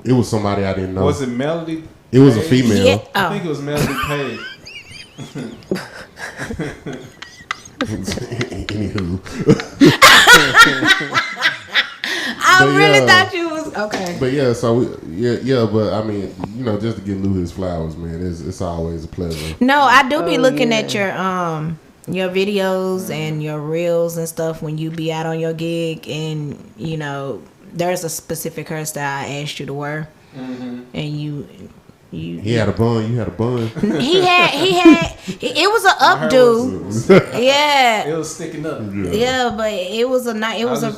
it was somebody I didn't know. was it Melody? It was a Page? female. Yeah. I think it was Melody Page. Anywho, I But really yeah. thought you was okay. but yeah, so but I mean, just to give Lou his flowers, man, it's always a pleasure. No, I do be Oh, looking yeah. at your videos and your reels and stuff when you be out on your gig, and there's a specific hairstyle I asked you to wear, and you. He had a bun. You had a bun. He had. It was an updo. Yeah, It was sticking up. yeah, but it was a nice. It was a.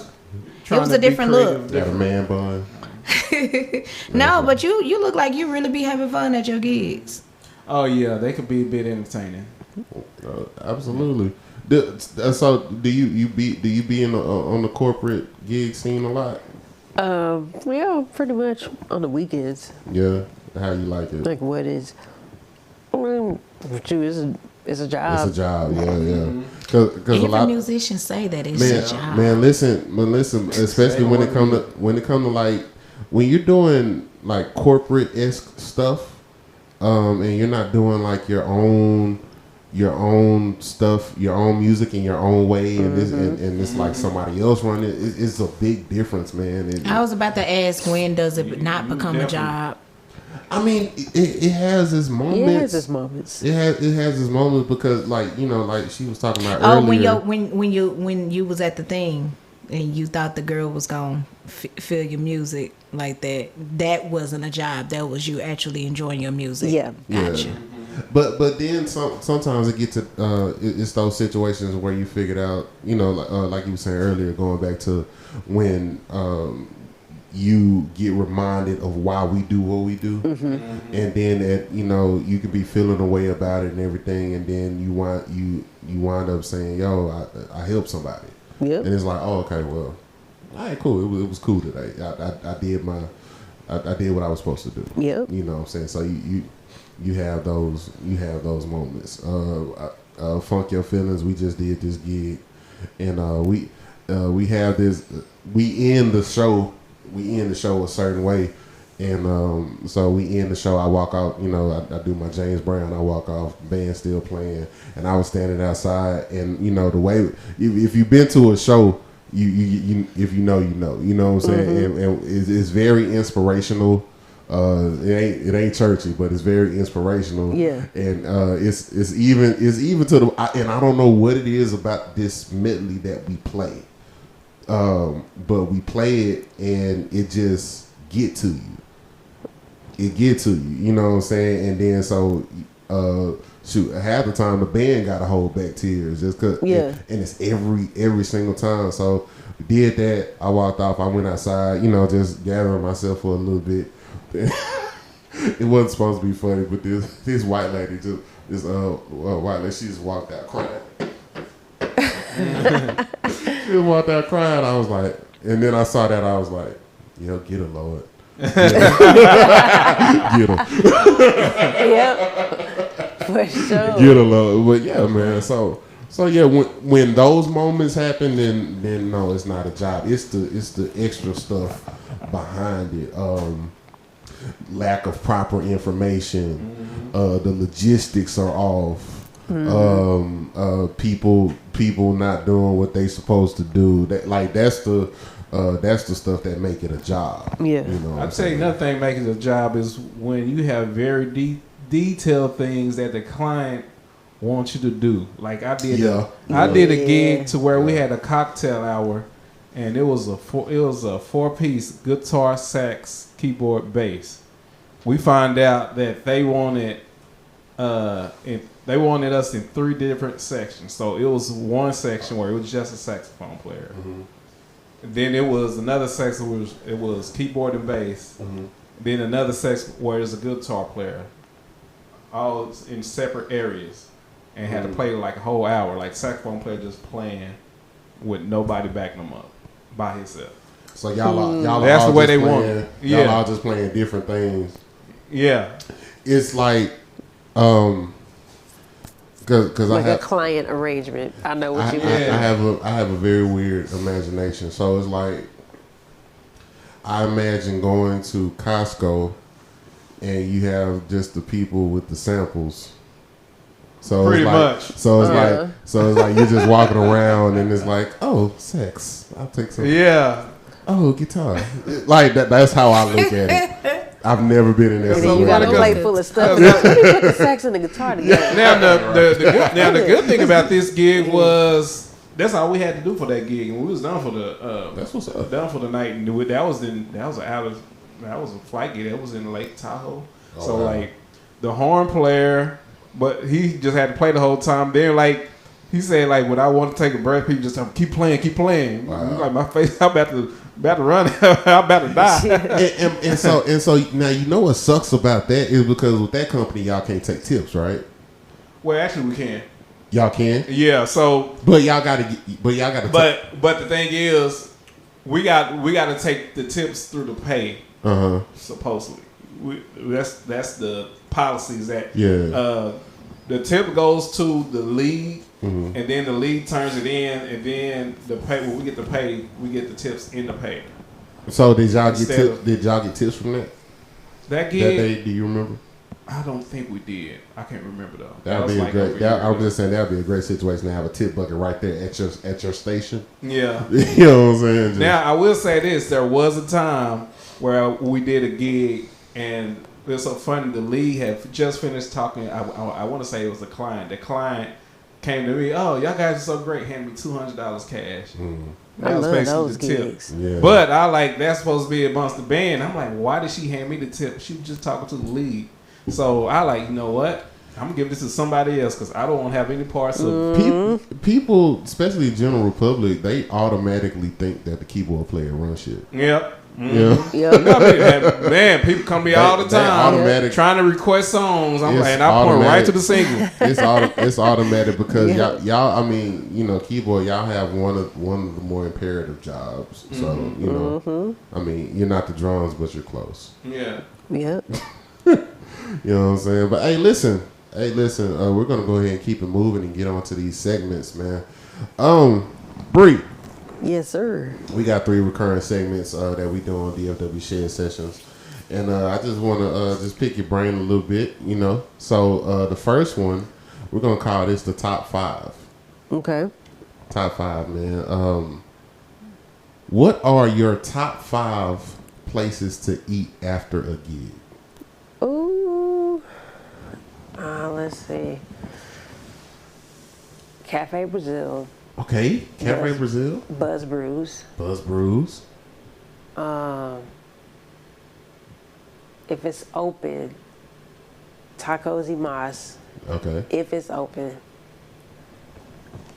Trying was to a be different creative, look. Had a man bun. No, but you look like you really be having fun at your gigs. Oh yeah, they could be a bit entertaining. Absolutely. So do you be in on the corporate gig scene a lot? Yeah, pretty much on the weekends. Yeah. How you like it? Like what is? It's a job. It's a job. Yeah. Because a Every lot. musician say that it's a job. Man, listen. Especially when it come to like when you're doing like corporate-esque stuff, and you're not doing like your own stuff, your own music in your own way, and this and it's like somebody else running it. It's a big difference, man. I was about to ask, when does it not become a job? I mean, it has its moments. Yeah, it has its moments. It has its moments because, like like she was talking about Oh, earlier. when you was at the thing, and you thought the girl was gonna feel your music like that, that wasn't a job. That was you actually enjoying your music. Yeah. Gotcha. Yeah. But then sometimes it gets to it's those situations where you figured out, you know, like you were saying earlier, going back to when you get reminded of why we do what we do, and then you know, you could be feeling a way about it and everything, and then you wind up saying, "Yo, I helped somebody," Yep. and it's like, "Oh, okay, well, all right, cool. It was cool today. I did I did what I was supposed to do." Yep. You know what I'm saying? So you have those moments. Funk Your Feelings, we just did this gig, and we have this. We end the show a certain way, and so we end the show. I walk out. You know, I do my James Brown. I walk off. Band still playing, and I was standing outside. And you know the way if you've been to a show, you if you know you know what I'm saying, and it's very inspirational. It ain't churchy, but it's very inspirational. Yeah. And it's even to the and I don't know what it is about this medley that we play, but we play it and it just get to you. It get to you, you know what I'm saying? And then so shoot, half the time the band got to hold back tears just cause. Yeah. And it's every single time. So we did that. I walked off. I went outside, you know, just gathering myself for a little bit. It wasn't supposed to be funny, but this white lady white lady, she just walked out crying. She just walked out crying. I was like, and then I saw that, I was like, yo, get her, Lord. Get her. Yep. For sure. Get her, Lord. But yeah, man. So yeah, when those moments happen, then no, it's not a job. It's the extra stuff behind it. Lack of proper information, the logistics are off, people not doing what they supposed to do. That's the stuff that make it a job. Yeah, you know. I'd say another thing making it a job is when you have very detailed things that the client wants you to do. Like I did a gig to where we had a cocktail hour, and it was a 4-piece guitar, sax, keyboard, bass. We find out that they wanted us in 3 different sections. So it was one section where it was just a saxophone player. Then it was another section where it was keyboard and bass. Then another section where it was a guitar player, all in separate areas, and had to play like a whole hour, like saxophone player just playing with nobody backing them up by himself. So y'all that's all the way they playing, want it. Y'all all just playing different things. Yeah, it's like because like I have a client arrangement. I know what you mean. I have a very weird imagination. So it's like I imagine going to Costco and you have just the people with the samples. So pretty it's much. So it's like you're just walking around and it's like, oh, sex. I'll take some. Yeah. Oh, guitar. Like that. That's how I look at it. I've never been in that And then you got a situation. plate full of stuff. Let me put the sax and the guitar together. Now the good thing about this gig was that's all we had to do for that gig, and we was done for the That's what's up. done for the night. And that was a flight gig. That was in Lake Tahoe. Oh, So wow. like the horn player, but he just had to play the whole time. Then like he said, like when I want to take a breath, people just keep playing. Wow. Like my face, I'm about to run. I'm about to die. and so now you know what sucks about that is because with that company y'all can't take tips, right? Well, actually, we can. Y'all can, Yeah. So, but y'all got to. but the thing is, we got to take the tips through the pay. Supposedly, that's the policies that. Yeah. The tip goes to the lead, and then the lead turns it in, and then the pay. When we get the pay, we get the tips in the pay. So did y'all get Instead tips? of- Did y'all get tips from that? That gig, That day? Do you remember? I don't think we did. I can't remember though. That'd was be a like great. over a year I was ago. just saying that'd be a great situation to have a tip bucket right there at your station. Yeah. You know what I'm saying? Just- Now I will say this: there was a time where we did a gig, and it was so funny. The lead had just finished talking. I want to say it was the client. The client came to me. Oh, y'all guys are so great. Handed me $200 cash. I was love basically those the tip. gigs. Yeah. But I like that's supposed to be amongst the band. I'm like, why did she hand me the tip? She was just talking to the lead. So I like, you know what? I'm gonna give this to somebody else because I don't want to have any parts of people, especially general public, they automatically think that the keyboard player runs shit. Yep. Yeah. Yep. Man, people come to me all the They time automatic- trying to request songs. I'm It's like, and I point right automatic. to the single. It's automatic because Yeah. y'all. I mean, you know, keyboard. Y'all have one of the more imperative jobs. So you know, I mean, you're not the drums, but you're close. Yeah. Yep. You know what I'm saying? But hey, listen. We're gonna go ahead and keep it moving and get on to these segments, man. Bree, Yes, sir. we got 3 recurring segments that we do on DFW Shed Sessions, and I just want to just pick your brain a little bit, you know. So the first one, we're gonna call this the top 5. Okay. Top 5, man. What are your top 5 places to eat after a gig? Ooh. Let's see. Cafe Brazil, Okay, Cafe Yes. Brazil, Buzz Brews. Buzz Brews. If it's open, Tacos y Mas. Okay, If it's open.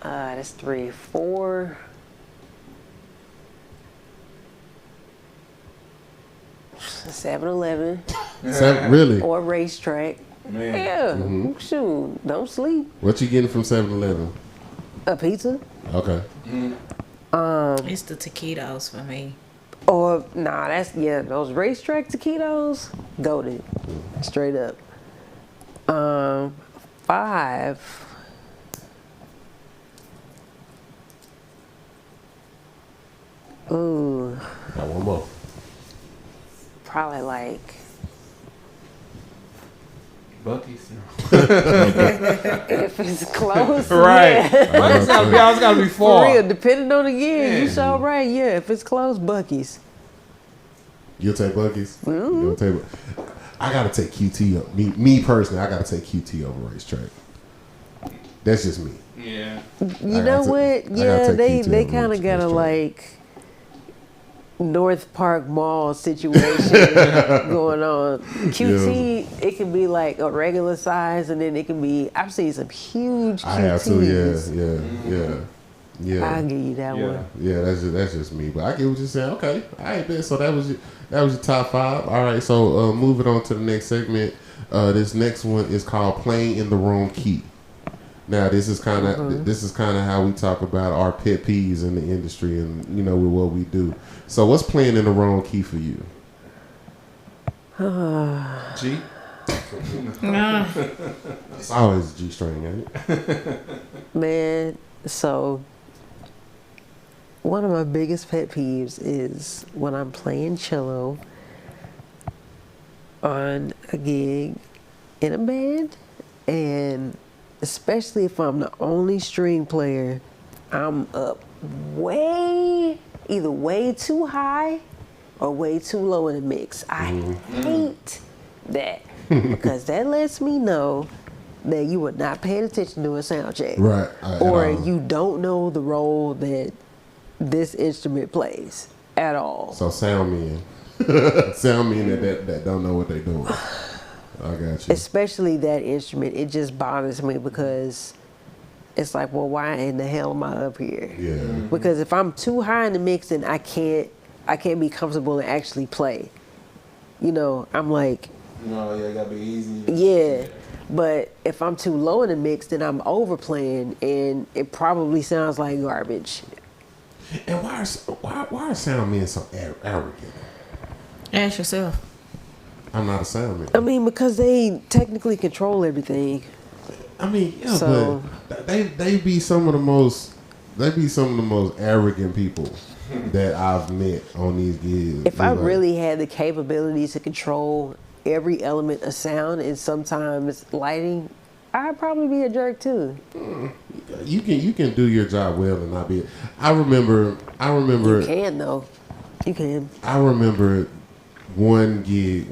That's 3. 4. $7-Eleven really? or Racetrack. Man. Yeah, shoot, don't sleep. What you getting from 7-Eleven? A pizza Okay, It's the taquitos for me. or those Racetrack taquitos, goated, straight up. 5. Ooh, got one more. probably like Buc-ee's. if it's close, Right. yeah. It's gotta be For far. real, depending on the year, you Yeah. so right. Yeah, if it's close, Buc-ee's. You'll take Buc-ee's? You'll take. I gotta take QT. Me personally, I gotta take QT over Racetrack. That's just me. Yeah. You I know gotta what? take Yeah, they QT over kind of got a Racetrack. like North Park Mall situation going on. QT, it can be like a regular size, and then it can be. I've seen some huge QTs. I have to. Yeah. I'll give you that Yeah. one. Yeah, that's just me. But I get what you're saying. Okay, all right, man. So that was your top 5. All right, so moving on to the next segment. This next one is called "Playing in the Wrong Key." Now, this is kind of how we talk about our pet peeves in the industry, and you know, with what we do. So, what's playing in the wrong key for you? G. It's always G string, ain't it? Man, so one of my biggest pet peeves is when I'm playing cello on a gig in a band, and especially if I'm the only string player, I'm up either way too high or way too low in the mix. I hate that because that lets me know that you were not paying attention to a sound check. Right. Or you don't know the role that this instrument plays at all. So sound men that don't know what they're doing. I got you. Especially that instrument, it just bothers me because it's like, well, why in the hell am I up here? Yeah. Because if I'm too high in the mix, then I can't be comfortable and actually play. You know, I'm like, No, yeah, it gotta be easy. yeah. But if I'm too low in the mix, then I'm overplaying, and it probably sounds like garbage. And why are sound men so arrogant? Ask yourself. I'm not a sound man. I mean, because they technically control everything. I mean, yeah, So- but they be some of the most arrogant people that I've met on these gigs. If I It's like, really had the capability to control every element of sound and sometimes lighting, I'd probably be a jerk too. you can do your job well and not be. I remember. You can though. You can. I remember one gig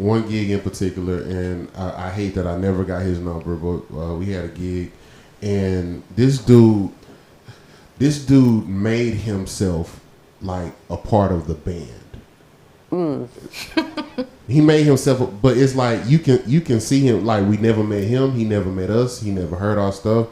in particular, and I hate that I never got his number, but we had a gig, and this dude made himself like a part of the band. He made himself, but it's like you can see him. Like, we never met him, he never met us, he never heard our stuff,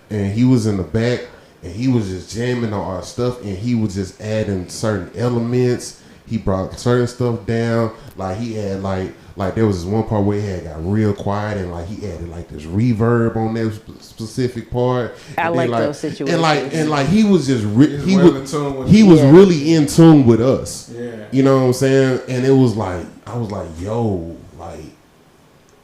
and he was in the back and he was just jamming on our stuff, and he was just adding certain elements. He brought certain stuff down. Like, he had like there was this one part where he had got real quiet, and like he added like this reverb on that specific part. I and like then, those situations. And like he was just he was Yeah. really in tune with us. Yeah. You know what I'm saying? And it was like, I was like, yo, like,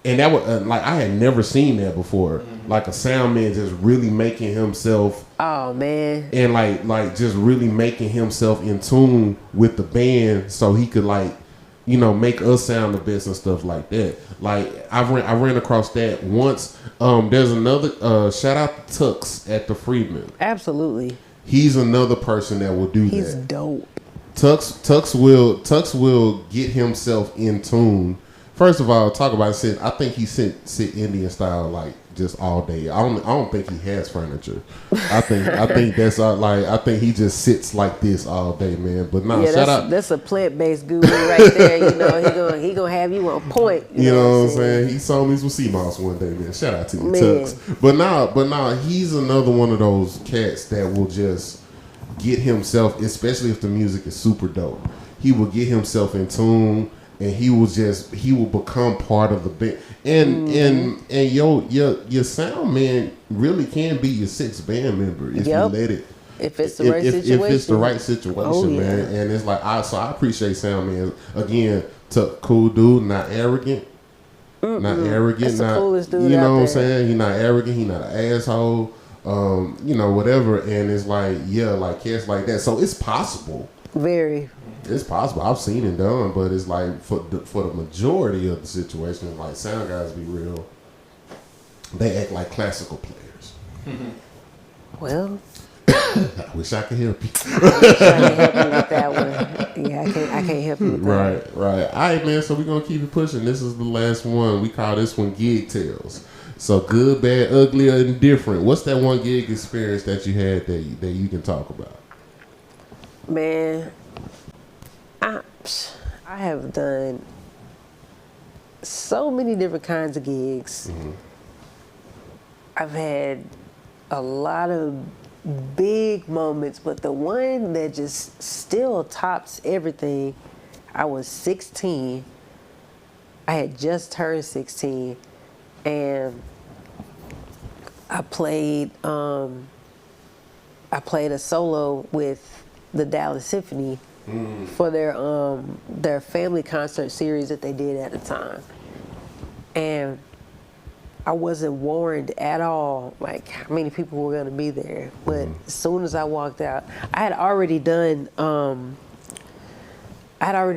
and that was like, I had never seen that before. Like a sound man just really making himself, Oh man. and like just really making himself in tune with the band, so he could like, you know, make us sound the best and stuff like that. Like I ran across that once. There's another shout out to Tux at the Freedman. Absolutely. He's another person that will do He's that. dope. Tux will get himself in tune. First of all, talk about sit. I think he sit Indian style like just all day. I don't think he has furniture. I think that's like, I think he just sits like this all day, man. But no, Yeah, shout out. that's a plant-based guru right there. You know, he gonna have you on point. You know what I'm saying? He saw me some sea moss one day, man. Shout out to you, Man. Tux. But nah, he's another one of those cats that will just get himself, especially if the music is super dope. He will get himself in tune, and he will become part of the band. And your sound man really can be your sixth band member if you let it. If it's the right situation. If it's the right situation, Oh, yeah. man. And it's like, I appreciate sound man. Again, cool dude, not arrogant. Not arrogant. That's the not, coolest dude you know out what I'm there. saying? He's not arrogant. He's not an asshole. You know, whatever. And it's like, yeah, like cats like that. So it's possible. Very. It's possible. I've seen it done, but it's like for the majority of the situation, like sound guys be real. They act like classical players. Well, I wish I could help you. I can't help you with that one. Yeah, I can't help you with that. Right. All right, man. So we're gonna keep it pushing. This is the last one. We call this one Gig Tales. So good, bad, ugly, or indifferent. What's that one gig experience that you had that you can talk about? Man, I have done so many different kinds of gigs. I've had a lot of big moments, but the one that just still tops everything, I was 16. I had just turned 16, and I played a solo with the Dallas Symphony for their family concert series that they did at the time. And I wasn't warned at all, like how many people were gonna be there. But as soon as I walked out, I had already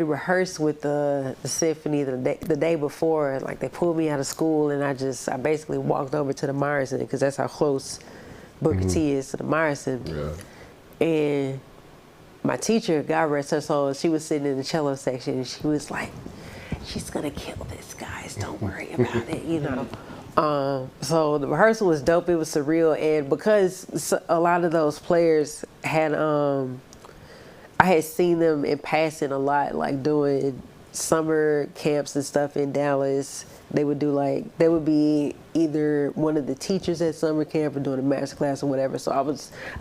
rehearsed with the symphony the day before. Like they pulled me out of school, and I basically walked over to the Meyerson, because that's how close Booker T is to the Meyerson. Yeah. And my teacher, God rest her soul, she was sitting in the cello section, and she was like, "She's gonna kill this, guys. Don't worry about it," you know. So the rehearsal was dope. It was surreal, and because a lot of those players had, I had seen them in passing a lot, like doing summer camps and stuff in Dallas. They would be either one of the teachers at summer camp or doing a master class or whatever. So I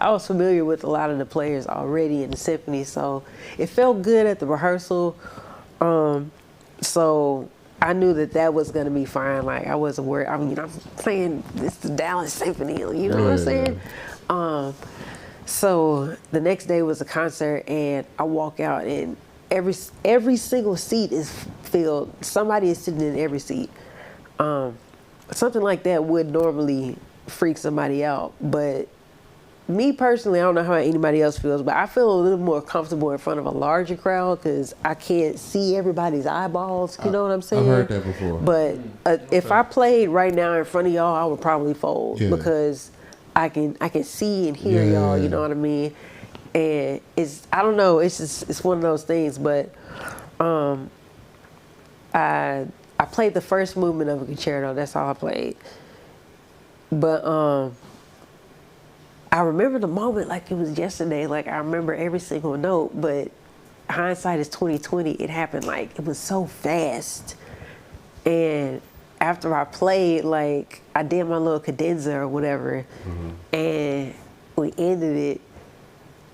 was familiar with a lot of the players already in the symphony. So it felt good at the rehearsal. So I knew that was gonna be fine. Like I wasn't worried. I mean, I'm playing the Dallas Symphony. You know what I'm saying? So the next day was a concert, and I walk out, and every single seat is filled. Somebody is sitting in every seat. Something like that would normally freak somebody out, but me personally, I don't know how anybody else feels, but I feel a little more comfortable in front of a larger crowd because I can't see everybody's eyeballs. You know what I'm saying? I've heard that before. But if I played right now in front of y'all, I would probably fold because I can see and hear y'all. You know what I mean? And I don't know. It's one of those things. But I played the first movement of a concerto. That's all I played. But I I remember the moment like it was yesterday. Like I remember every single note, but hindsight is 2020. It happened like it was so fast. And after I played, like I did my little cadenza or whatever, and we ended it.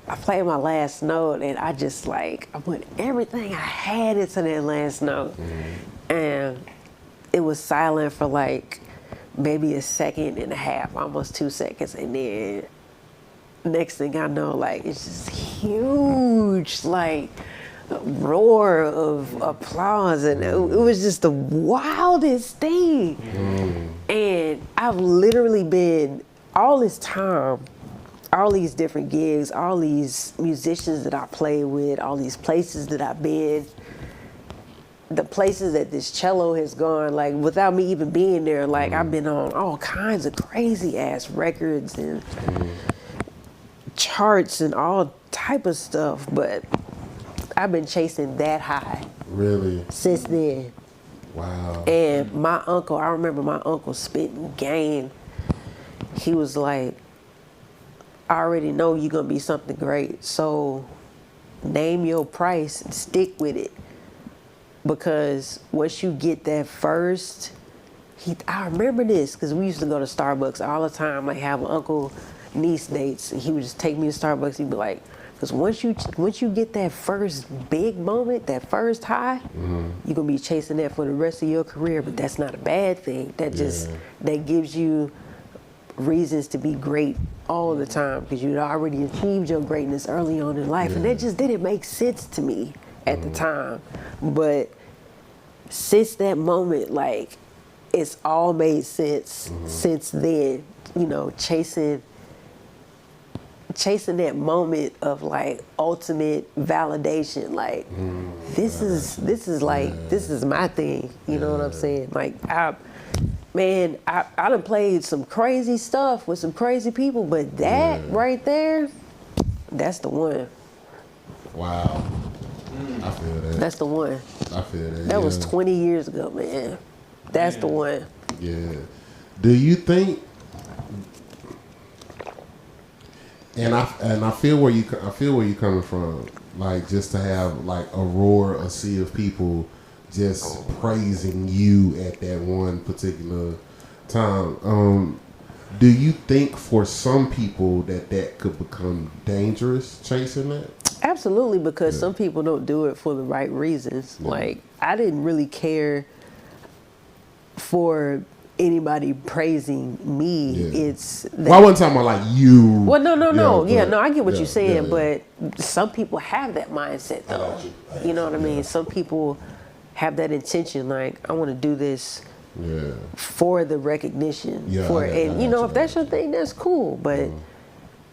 I played my last note, and I just like I put everything I had into that last note, and it was silent for like maybe a second and a half, almost 2 seconds, and then next thing I know, like it's just huge, like roar of applause, and it was just the wildest thing. And I've literally been all this time, all these different gigs, all these musicians that I play with, all these places that I've been, the places that this cello has gone, like without me even being there, like I've been on all kinds of crazy ass records and charts and all type of stuff, but I've been chasing that high. Really? Since then. Wow. And my uncle, I remember my uncle spitting game. He was like, I already know you're gonna be something great, so name your price and stick with it. Because once you get that first, I remember this because we used to go to Starbucks all the time, like have uncle niece dates, and he would just take me to Starbucks. He'd be like, because once you get that first big moment, that first high, you're gonna be chasing that for the rest of your career. But that's not a bad thing. That just that gives you reasons to be great all the time because you'd already achieved your greatness early on in life, and that just didn't make sense to me at the time. But since that moment, like it's all made sense since then. You know, chasing that moment of like ultimate validation, like this is like this is my thing. You know what I'm saying? Like I done played some crazy stuff with some crazy people, but that right there, that's the one. Wow. I feel that. That's the one. I feel that. That was 20 years ago, man. That's the one. Yeah. Do you think? And I feel where you coming from. Like just to have like a roar, a sea of people just praising you at that one particular time. Do you think for some people that could become dangerous chasing that? Absolutely, because some people don't do it for the right reasons. Like I didn't really care for anybody praising me. It's that, well, I wasn't talking about like you. Well, no. But, I get what you're saying, but some people have that mindset though. You know what I mean? Some people have that intention, like I want to do this for the recognition. And you know, if that's your thing, that's cool. But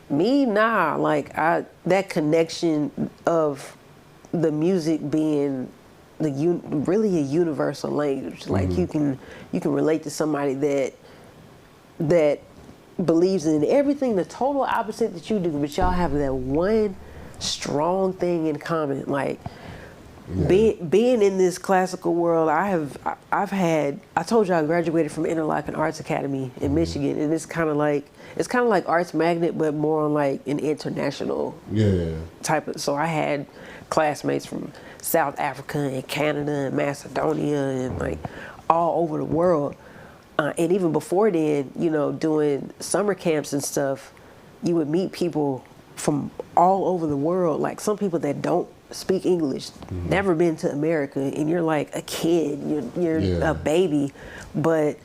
me, nah. Like that connection of the music being really a universal language. Like you can relate to somebody that believes in everything the total opposite that you do, but y'all have that one strong thing in common. Like being in this classical world, I told you I graduated from Interlochen Arts Academy in Michigan, and it's kind of like Arts Magnet, but more on like an international type of. So I had classmates from South Africa and Canada and Macedonia and like all over the world. And even before then, you know, doing summer camps and stuff, you would meet people from all over the world. Like some people that don't speak English, never been to America, and you're like a kid, you're a baby, but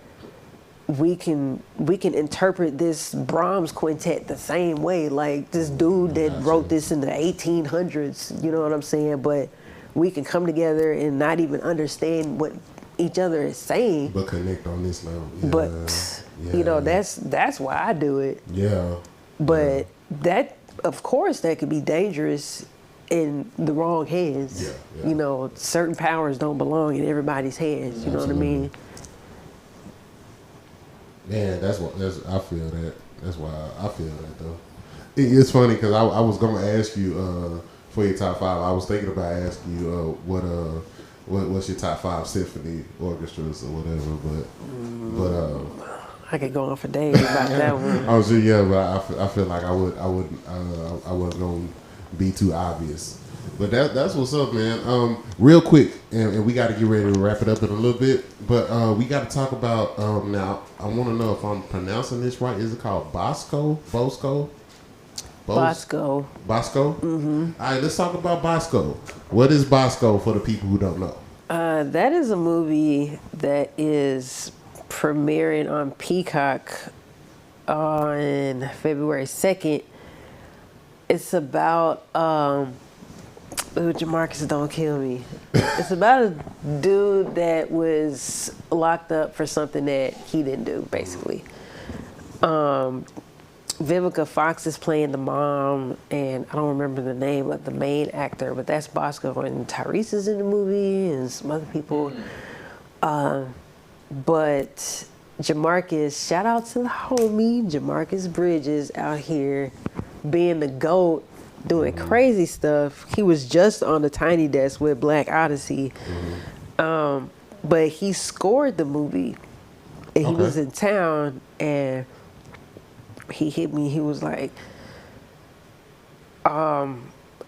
we can interpret this Brahms quintet the same way. Like this dude that wrote this in the 1800s, you know what I'm saying? But we can come together and not even understand what each other is saying, but connect on this level. But you know, that's why I do it. But that, of course, that could be dangerous in the wrong hands. You know, certain powers don't belong in everybody's hands. You know what I mean? Man, I feel that. That's why I feel that though. It's funny because I was gonna ask you for your top 5. I was thinking about asking you what's your top 5 symphony orchestras or whatever, but I could go on for days about that one. Oh, so yeah, but I feel like I wasn't gonna be too obvious. But that's what's up, man. Real quick, and we got to get ready to wrap it up in a little bit. But we got to talk about now. I want to know if I'm pronouncing this right. Is it called Bosco? Bosco? Bosco. Bosco? Mm-hmm. All right, let's talk about Bosco. What is Bosco for the people who don't know? That is a movie that is premiering on Peacock on February 2nd. It's about Jamarcus, don't kill me. It's about a dude that was locked up for something that he didn't do, basically. Vivica Fox is playing the mom, and I don't remember the name of the main actor, but that's Bosco, and Tyrese is in the movie, and some other people. But Jamarcus, shout out to the homie, Jamarcus Bridges out here being the GOAT, doing crazy stuff. He was just on the Tiny Desk with Black Odyssey. But he scored the movie. And he was in town, and he hit me. He was like, I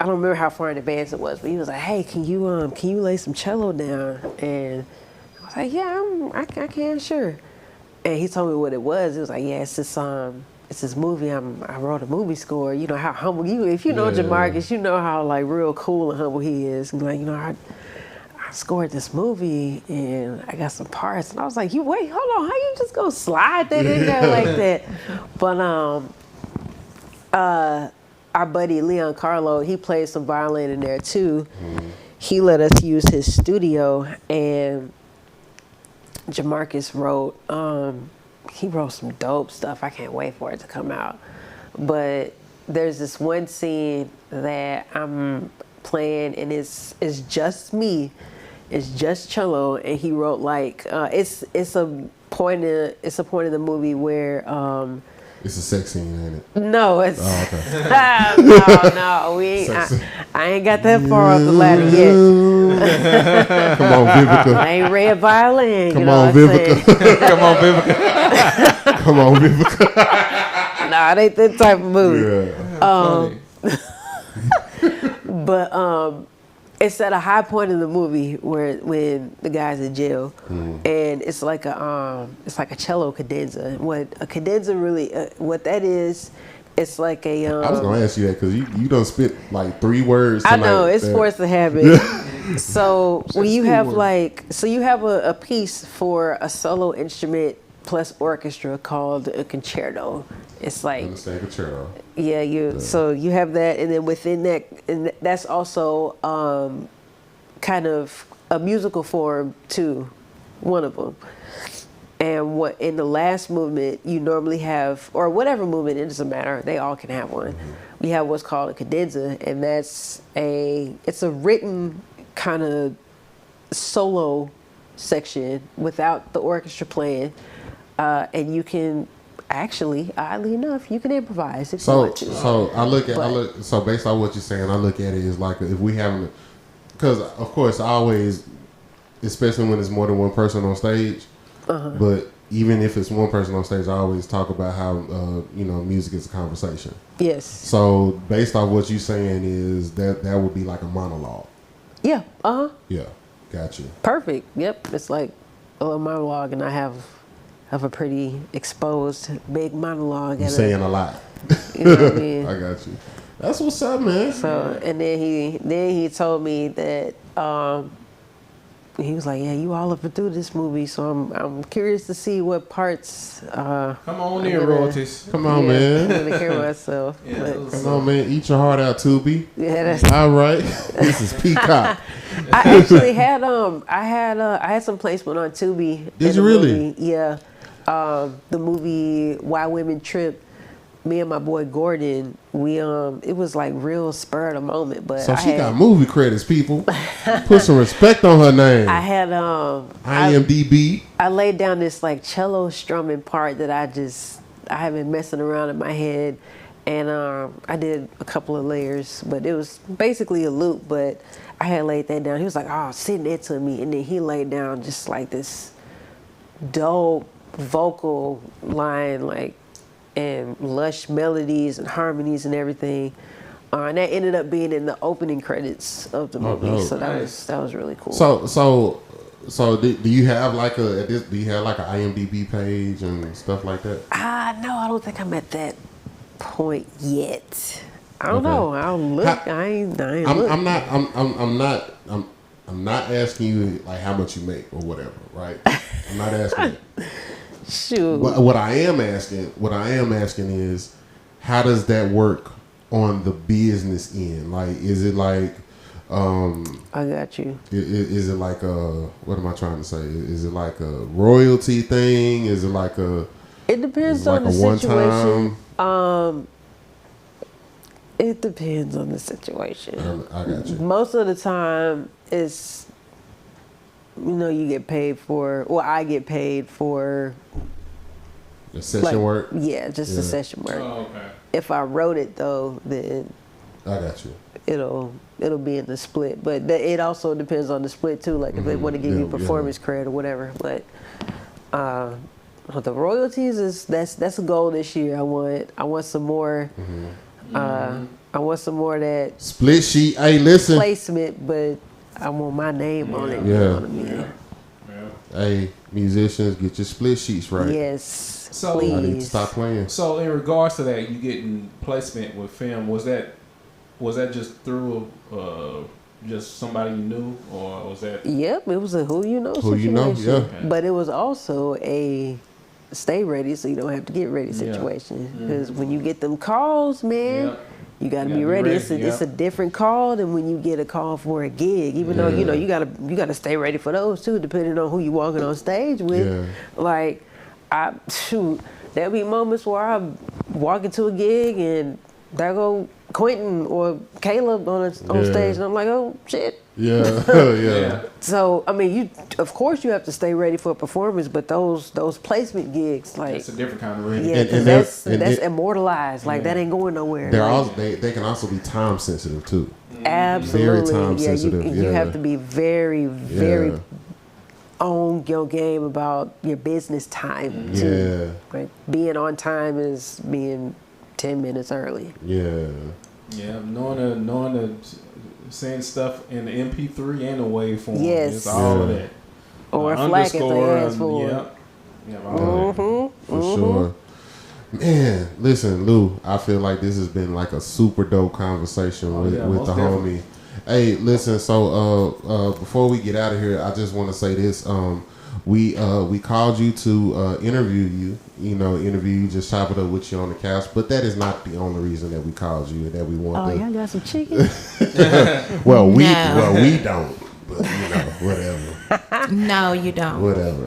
don't remember how far in advance it was, but he was like, hey, can you lay some cello down? And I was like, yeah, I can, sure. And he told me what it was. It was like, yeah, it's this movie. I wrote a movie score. You know how humble if you know Jamarcus, you know how like real cool and humble he is. And like, I scored this movie and I got some parts. And I was like, wait, hold on, how you just gonna slide that in there like that? But our buddy Leon Carlo, he played some violin in there too. He let us use his studio, and Jamarcus wrote some dope stuff. I can't wait for it to come out. But there's this one scene that I'm playing, and it's just me. It's just cello, and he wrote like it's a point in the movie where it's a sex scene, ain't it? No, it's okay. no, we ain't. I ain't got that far up the ladder yet. Come on, Vivica. I ain't read violin. Come on, Vivica. Come on, Vivica. Come on, Vivica. Nah, it ain't that type of movie. Yeah. But it's at a high point in the movie when the guy's in jail, and it's like a cello cadenza. What a cadenza really, what that is, it's like a. I was gonna ask you that because you done spit like 3 words tonight. I know it's forced to habit. So when you have you have a piece for a solo instrument plus orchestra called a concerto. It's like concerto. Yeah, so you have that, and then within that, and that's also kind of a musical form too, one of them. And what in the last movement you normally have, or whatever movement, it doesn't matter. They all can have one. We have what's called a cadenza, and it's a written kind of solo section without the orchestra playing, and you can. Actually, oddly enough, you can improvise if you want to. So based on what you're saying, I look at it as like if we haven't, because of course I always, especially when it's more than one person on stage, but even if it's one person on stage, I always talk about how music is a conversation. Yes. So based on what you're saying is that would be like a monologue. Yeah. Yeah. Got you. Perfect. Yep. It's like a little monologue, and I have a pretty exposed big monologue. You're saying a lot. You know what I mean? I got you. That's what's up, man. So, and then he told me that he was like, yeah, you all up and through this movie, so I'm curious to see what parts. Come on in, royalties. Come on, man. I'm gonna hear myself. Come on, man. Eat your heart out, Tubi. Yeah, that's all right. This is Peacock. I actually had I had some placement on Tubi. Did you really? Movie. Yeah. The movie Why Women Trip, me and my boy Gordon, we it was like real spur of the moment, but so she got movie credits, people. Put some respect on her name. I had IMDb. I laid down this like cello strumming part that I have been messing around in my head, and I did a couple of layers, but it was basically a loop, but I had laid that down. He was like, oh, send it to me, and then he laid down just like this dope vocal line, like, and lush melodies and harmonies and everything. And that ended up being in the opening credits of the movie. dope. So that was really cool. So do you have like an IMDb page and stuff like that? No, I don't think I'm at that point yet. I don't know. I'll look. I ain't look. I'm not asking you like how much you make or whatever, right? I'm not asking that. Shoot. But what I am asking is, how does that work on the business end? Like, is it like, I got you. Is it like what am I trying to say? Is it like a royalty thing? Is it like a? It depends on the situation. It depends on the situation. I got you. Most of the time, it's, you get paid for, or I get paid for the session work? Yeah, just the session work. Oh, okay. If I wrote it though, then I got you. It'll be in the split, but it also depends on the split too. Like if they want to give you performance credit or whatever. But the royalties that's a goal this year. I want some more. I want some more of that split sheet. Hey, listen. Placement, but I want my name on it. Yeah. You know what I mean? Hey, musicians, get your split sheets right. Yes. So please. I need to stop playing. So in regards to that, you getting placement with film. Was that just through just somebody you knew, or was that? Yep, it was a who you know Who situation. you know, yeah. Okay. But it was also a stay ready so you don't have to get ready situation. Because when you get them calls, man, you got to be ready. It's a different call than when you get a call for a gig. Even though you gotta stay ready for those too, depending on who you walking on stage with. Yeah. Like, there'll be moments where I walk into a gig and there go Quentin or Caleb on stage, and I'm like, oh shit. Yeah, yeah. So I mean, of course you have to stay ready for a performance, but those placement gigs, like, It's a different kind of ready. yeah, And that's they're- immortalized. Like that ain't going nowhere. They're Like, also they can also be time sensitive too. absolutely, Very time sensitive. You have to be very, very Yeah. on your game about your business time too. Yeah. Like being on time is being 10 minutes early. Yeah. Yeah, knowing the saying stuff in the MP3 and the waveform. Yes. It's all of that. Or a flag if they ask for it. Yeah, all of that. For sure. Man, listen, Lou, I feel like this has been like a super dope conversation with most the definitely. homie. Hey, listen, so before we get out of here, I just want to say this. We called you to interview you, just chop it up with you on the couch, but that is not the only reason that we called you and that we want Y'all got some chicken? well, we No. we don't, but whatever. No, you don't. Whatever,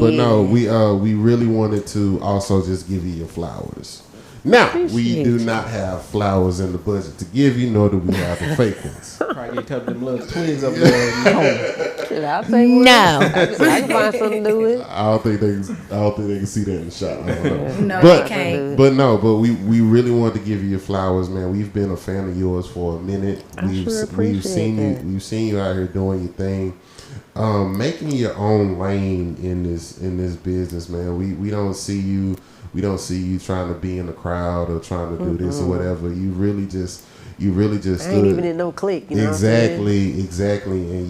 but no, we really wanted to also just give you your flowers. Now, we Appreciate do you. not have flowers in the budget to give you, nor do we have the fake ones. Probably get a couple of them little twigs up there. Shit, I'll take one. No. I can find something to do with. I don't think they can see that in the shot. I don't know. No, But- you can't. But we really wanted to give you your flowers, man. We've been a fan of yours for a minute. We've appreciate we've seen you out here doing your thing, making your own lane in this business, man. We don't see you. We don't see you trying to be in the crowd or trying to do this or whatever. You really just I ain't even in no clique. You know what I'm saying? Exactly. And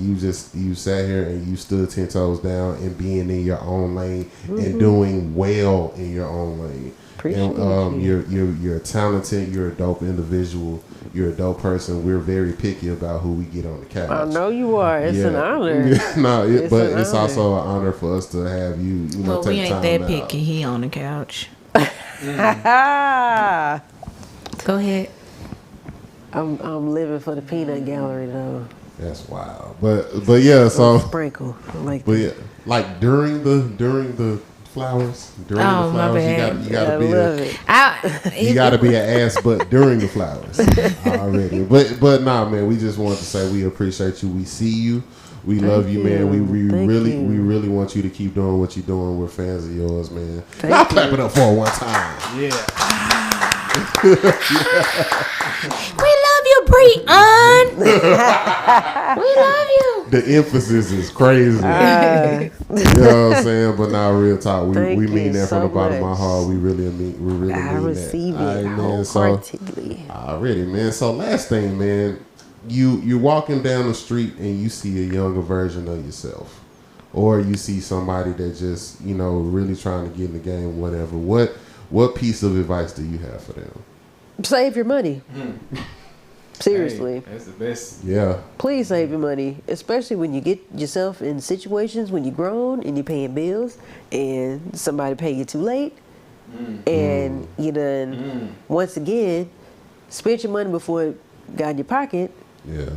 you sat here and you stood 10 toes down and being in your own lane and doing well in your own lane. Appreciate And you. you're talented. You're a dope individual. You're a dope person. We're very picky about who we get on the couch. I know you are. It's an honor. But an it's honor. also an honor for us to have you. Well, take we ain't time that out. picky. He on the couch. I'm Go ahead. living for the peanut gallery though. That's wild. But yeah. So Sprinkle. I like but that. yeah, like during the flowers, Oh, my bad. you gotta I be love it. you gotta be an ass butt during the flowers already. But nah, man, we just wanted to say we appreciate you. We see you. We love you, man. We Thank you. really want you to keep doing what you're doing. We're fans of yours, man. Thank Y'all you. clap it up for her one time. Yeah. We love you, Brianne. We love you. The emphasis is crazy. You know what I'm saying? But now, real talk, we Thank mean you that from the so bottom of my much. heart. We really mean I receive that. it All right, man. So, wholeheartedly. already, man. So last thing, man, you're walking down the street and you see a younger version of yourself, or you see somebody that just really trying to get in the game, whatever. What piece of advice do you have for them? Save your money. Seriously. Hey, that's the best. Yeah, Please save your money, especially when you get yourself in situations when you're grown and you're paying bills and somebody pay you too late. And you done, once again, spent your money before it got in your pocket. yeah.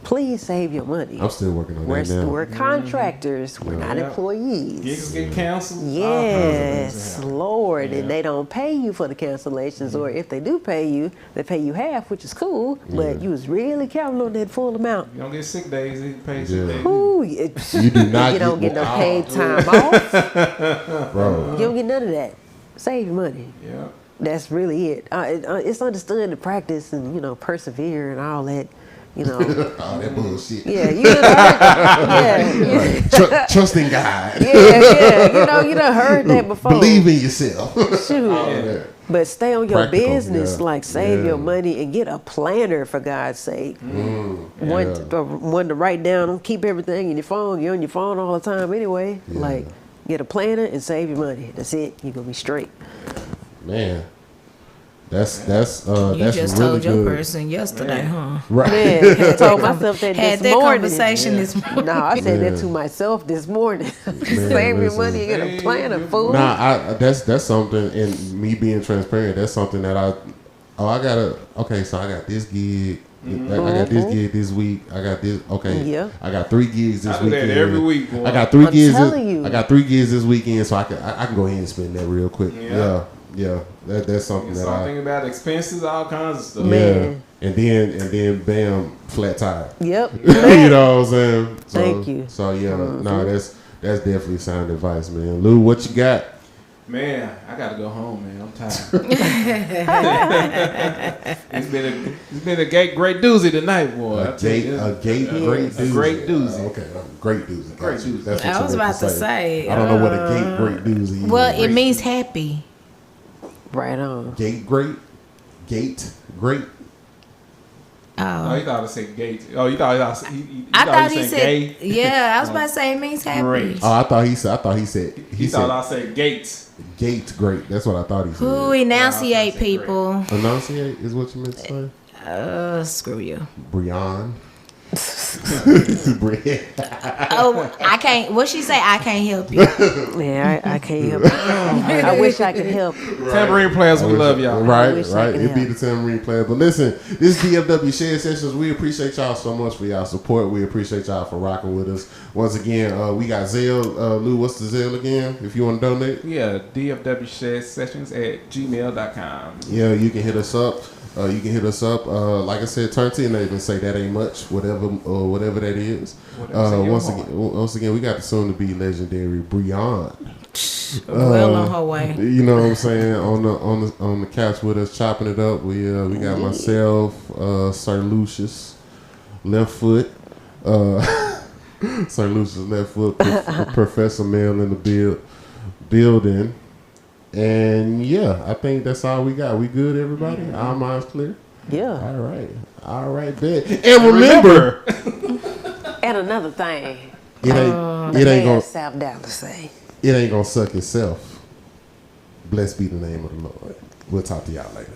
Please save your money. I'm still working on that now. We're contractors. We're not Yeah. employees. Gigs get canceled. Yes, All kinds of Lord, Yeah. and they don't pay you for the cancellations, or if they do pay you, they pay you half, which is cool. But you was really counting on that full amount. You don't get sick days. You pay sick Yeah. days. Ooh, You do not you don't get no more- paid time off. bro. You don't get none of that. Save your money. Yeah. That's really it. It's understood to practice and persevere and all that. All that bullshit. Yeah, you done heard, yeah, Trust in God. yeah. You done heard that before. Believe in yourself. Shoot. All that. But stay on your Practical, business, yeah. like save Yeah. your money and get a planner for God's sake. One Yeah. one to write down, don't keep everything in your phone. You're on your phone all the time anyway. Yeah. Like, get a planner and save your money. That's it. You're gonna be straight. Man, that's You that's just really told your good. person yesterday, huh? Right. Man, I told myself that Had this that morning. conversation this morning. No, I said Yeah. that to myself this morning. Save your listen. money and get a planner, fool. Nah, that's something. And me being transparent, that's something that I got this gig. I got this gig this week. I got this. Okay. Yeah. I got 3 gigs this I do that weekend. every week, boy. I got 3 I'm gigs. telling you. I got 3 gigs this weekend, so I can go ahead and spend that real quick. Yeah. Yeah. That's something that Something about expenses, all kinds of stuff. Man. And then bam, flat tire. Yep. You know what I'm saying? So, Thank you. So yeah, no, that's definitely sound advice, man. Lou, what you got? Man, I gotta go home, man. I'm tired. It's been a great doozy tonight, boy. I tell you. Great doozy. great doozy. Okay, great doozy. Great Got you. doozy. That's what I you was meant about to say, I don't know what a gate great doozy is. Well, it means happy. Right on. Gate great. Oh, he thought I said gay. Oh, you thought I thought he said, gay? yeah, I was about to say it means happy. Great. Oh, I thought he said He thought I said gates. gate great. That's what I thought he said. Who enunciate Wow, people? Enunciate is what you meant to say. Screw you. Brianne. Oh, I can't. What she say? I can't help you. Yeah, I can't help it. I wish I could help. Tambourine players, we love y'all. Right, wish I right. could It'd be help. the tambourine player. But listen, this DFW Shed Sessions, we appreciate y'all so much for y'all support. We appreciate y'all for rocking with us. Once again, we got Zelle. Lou, what's the Zelle again? If you want to donate? Yeah, DFW Shed Sessions at gmail.com. Yeah, you can hit us up. Like I said, turn to your neighbor and say that ain't much, whatever that is. Once again, we got the soon to be legendary Brianne. Well on her way. You know what I'm saying? On the couch with us, chopping it up. We got myself, Sir Lucius, left foot. Sir Lucius left foot. Professor Mel in the building. And yeah, I think that's all we got. We good, everybody? Our minds clear? Yeah. All right, bet. And remember, And another thing, it ain't gonna South Dallas say. it ain't gonna suck itself. Blessed be the name of the Lord. We'll talk to y'all later.